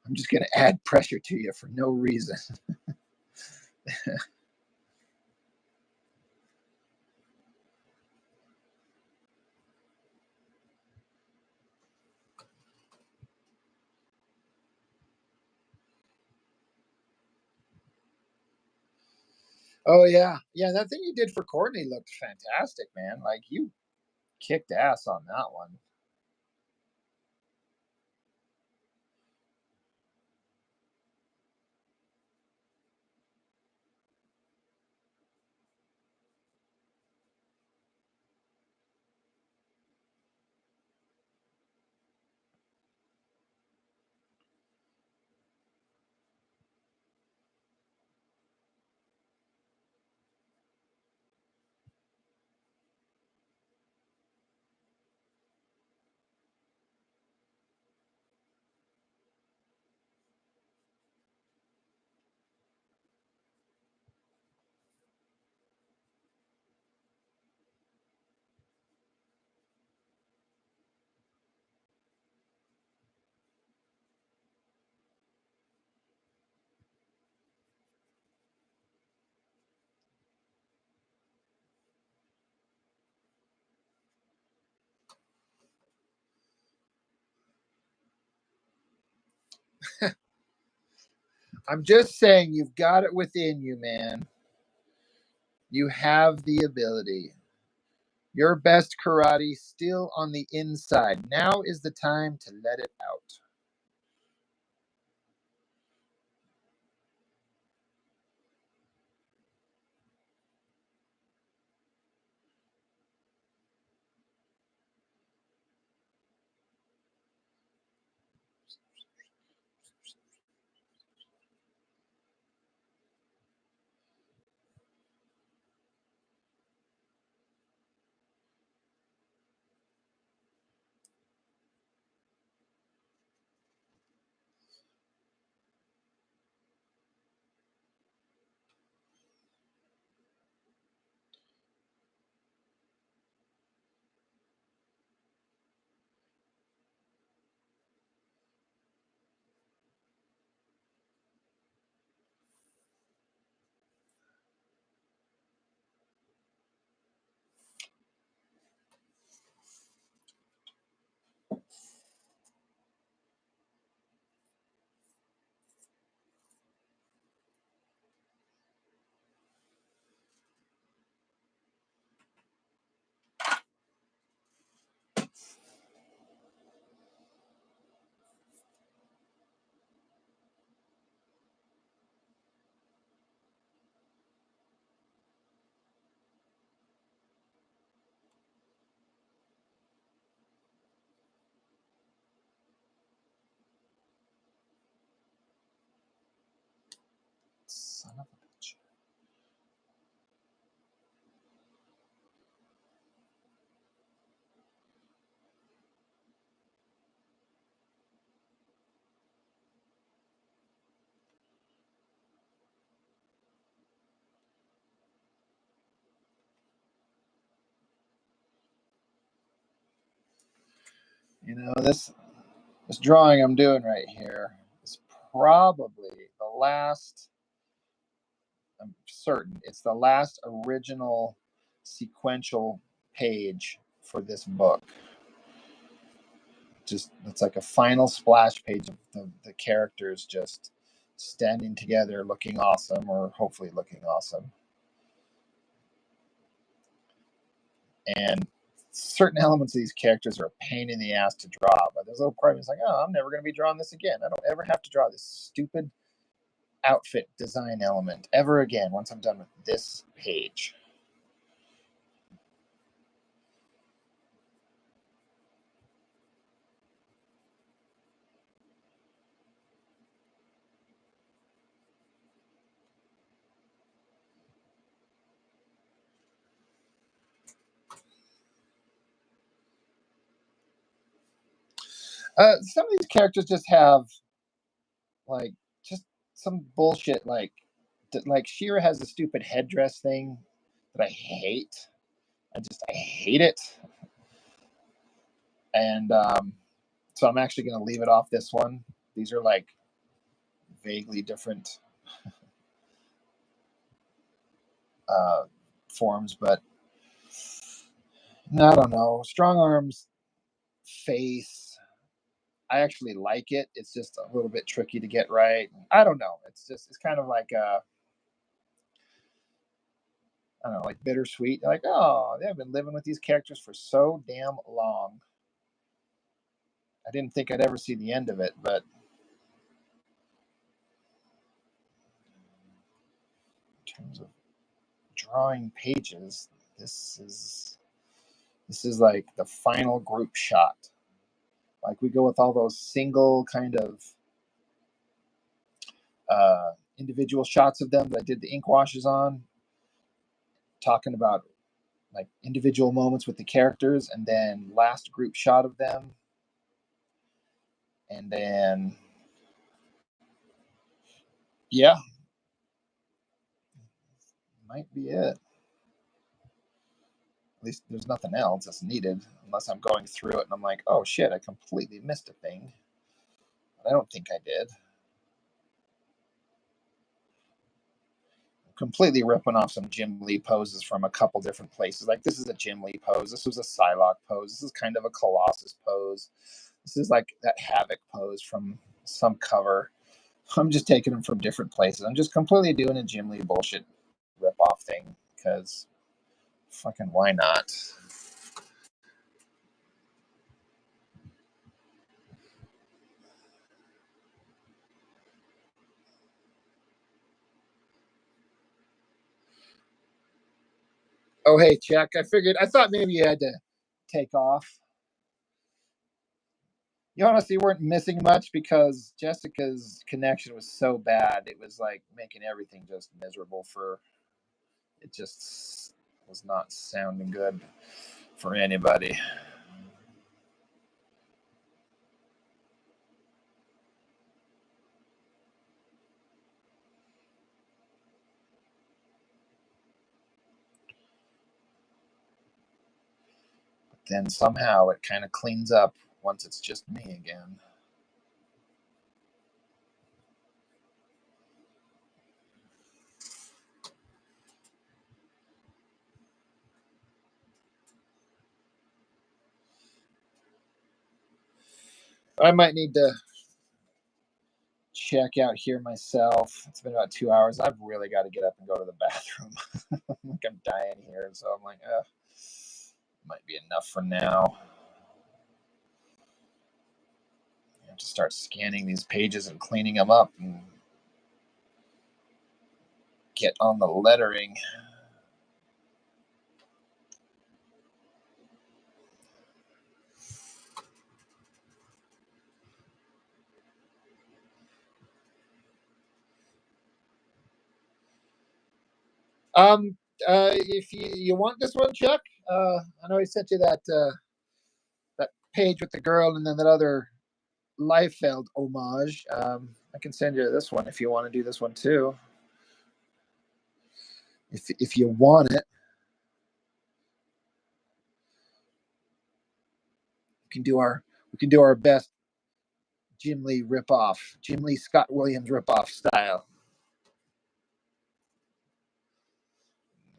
I'm just going to add pressure to you for no reason. Oh, yeah. Yeah, that thing you did for Courtney looked fantastic, man. Like, you kicked ass on that one. I'm just saying, you've got it within you, man. You have the ability. Your best karate still on the inside. Now is the time to let it out. Son of a bitch. You know, this drawing I'm doing right here is probably the last, I'm certain it's the last original sequential page for this book. Just, it's like a final splash page of the characters just standing together looking awesome, or hopefully looking awesome. And certain elements of these characters are a pain in the ass to draw, but there's a little part of me that's like, oh, I'm never going to be drawing this again. I don't ever have to draw this stupid outfit design element ever again once I'm done with this page. Some of these characters just have like just some bullshit, like She-Ra has a stupid headdress thing that I hate. I hate it. And so I'm actually going to leave it off this one. These are like vaguely different forms, but I don't know. Strong Arm's face, I actually like it. It's just a little bit tricky to get right. I don't know. It's kind of like I don't know, like bittersweet. Like, oh, they've been living with these characters for so damn long. I didn't think I'd ever see the end of it, but in terms of drawing pages, this is like the final group shot. Like, we go with all those single kind of individual shots of them that I did the ink washes on, talking about like individual moments with the characters, and then last group shot of them, and then yeah, might be it. At least there's nothing else that's needed, unless I'm going through it and I'm like, oh shit, I completely missed a thing. But I don't think I did. Completely ripping off some Jim Lee poses from a couple different places. Like, this is a Jim Lee pose. This was a Psylocke pose. This is kind of a Colossus pose. This is like that Havoc pose from some cover. I'm just taking them from different places. I'm just completely doing a Jim Lee bullshit rip-off thing because fucking why not? Oh, hey, Chuck. I thought maybe you had to take off. You honestly weren't missing much because Jessica's connection was so bad. It was like making everything just miserable for it just was not sounding good for anybody. But then somehow it kind of cleans up once it's just me again. I might need to check out here myself. It's been about 2 hours. I've really got to get up and go to the bathroom. Like I'm dying here, so I'm like, might be enough for now. I have to start scanning these pages and cleaning them up and get on the lettering. If you want this one, Chuck, I know I sent you that page with the girl and then that other Liefeld homage. I can send you this one if you want to do this one too. If you want it, we can do our best Jim Lee ripoff, Jim Lee Scott Williams ripoff style.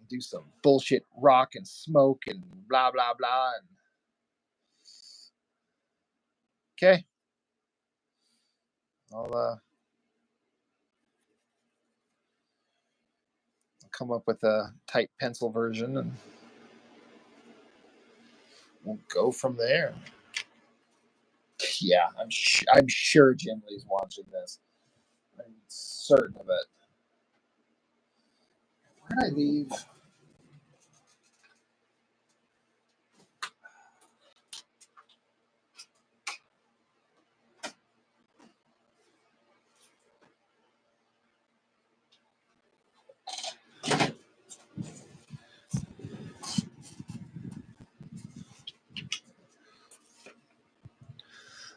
Do some bullshit rock and smoke and blah blah blah. Okay, I'll come up with a type pencil version and we'll go from there. Yeah, I'm sure Jim Lee's watching this. I'm certain of it. Where did I leave?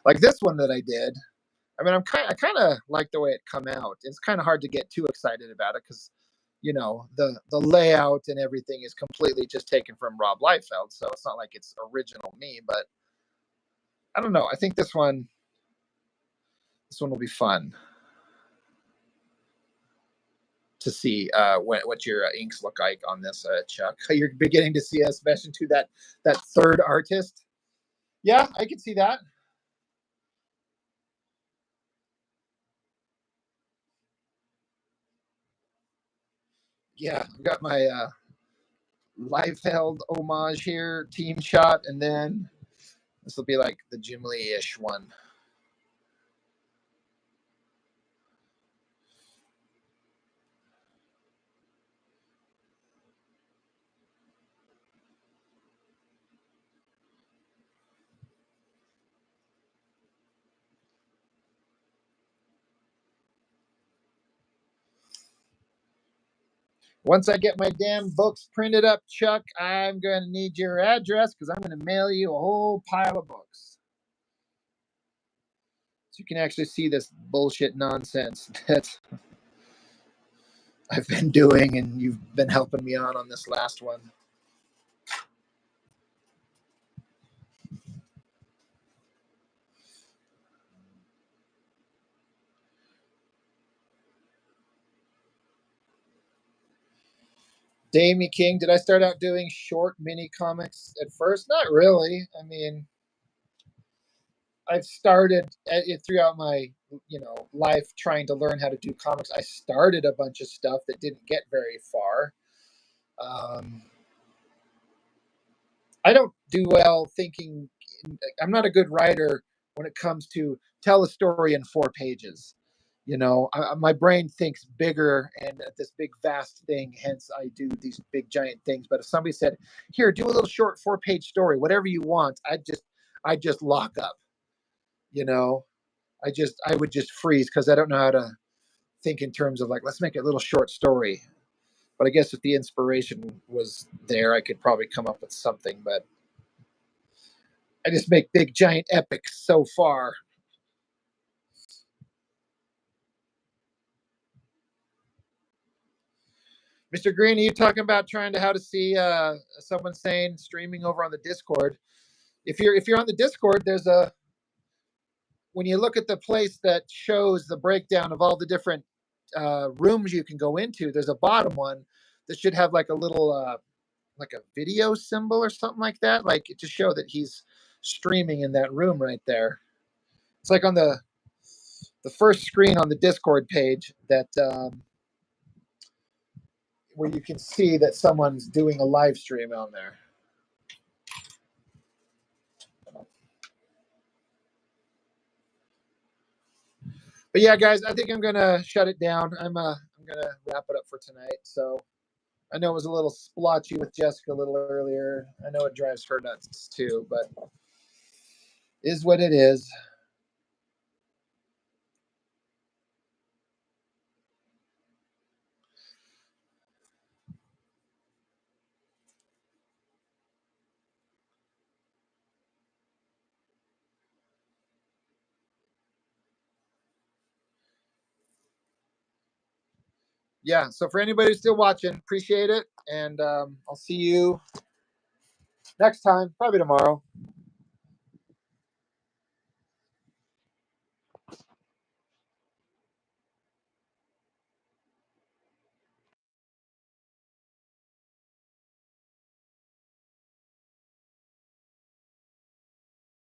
Like this one that I did. I mean, I kind of like the way it come out. It's kind of hard to get too excited about it because, you know, the layout and everything is completely just taken from Rob Liefeld, so it's not like it's original me. But I don't know. I think this one will be fun to see what your inks look like on this, Chuck. You're beginning to see us mesh into that third artist. Yeah, I can see that. Yeah, I've got my Liefeld homage here, team shot, and then this will be like the Jim Lee-ish one. Once I get my damn books printed up, Chuck, I'm going to need your address because I'm going to mail you a whole pile of books. So you can actually see this bullshit nonsense that I've been doing and you've been helping me on this last one. Damie King, did I start out doing short mini comics at first? Not really. I mean, I've started it throughout my life trying to learn how to do comics, I started a bunch of stuff that didn't get very far. I don't do well thinking. I'm not a good writer when it comes to tell a story in 4 pages. My brain thinks bigger and this big vast thing. Hence, I do these big giant things. But if somebody said, "Here, do a little short 4 page story, whatever you want," I just lock up. You know, I would just freeze because I don't know how to think in terms of like, let's make a little short story. But I guess if the inspiration was there, I could probably come up with something. But I just make big giant epics so far. Mr. Green, are you talking about trying to how to see someone saying streaming over on the Discord? If you're on the Discord, there's a when you look at the place that shows the breakdown of all the different rooms you can go into, there's a bottom one that should have like a little like a video symbol or something like that, like to show that he's streaming in that room right there. It's like on the first screen on the Discord page that where you can see that someone's doing a live stream on there. But yeah, guys, I think I'm gonna shut it down. I'm gonna wrap it up for tonight. So I know it was a little splotchy with Jessica a little earlier. I know it drives her nuts too, but is what it is. Yeah, so for anybody who's still watching, appreciate it. And I'll see you next time, probably tomorrow.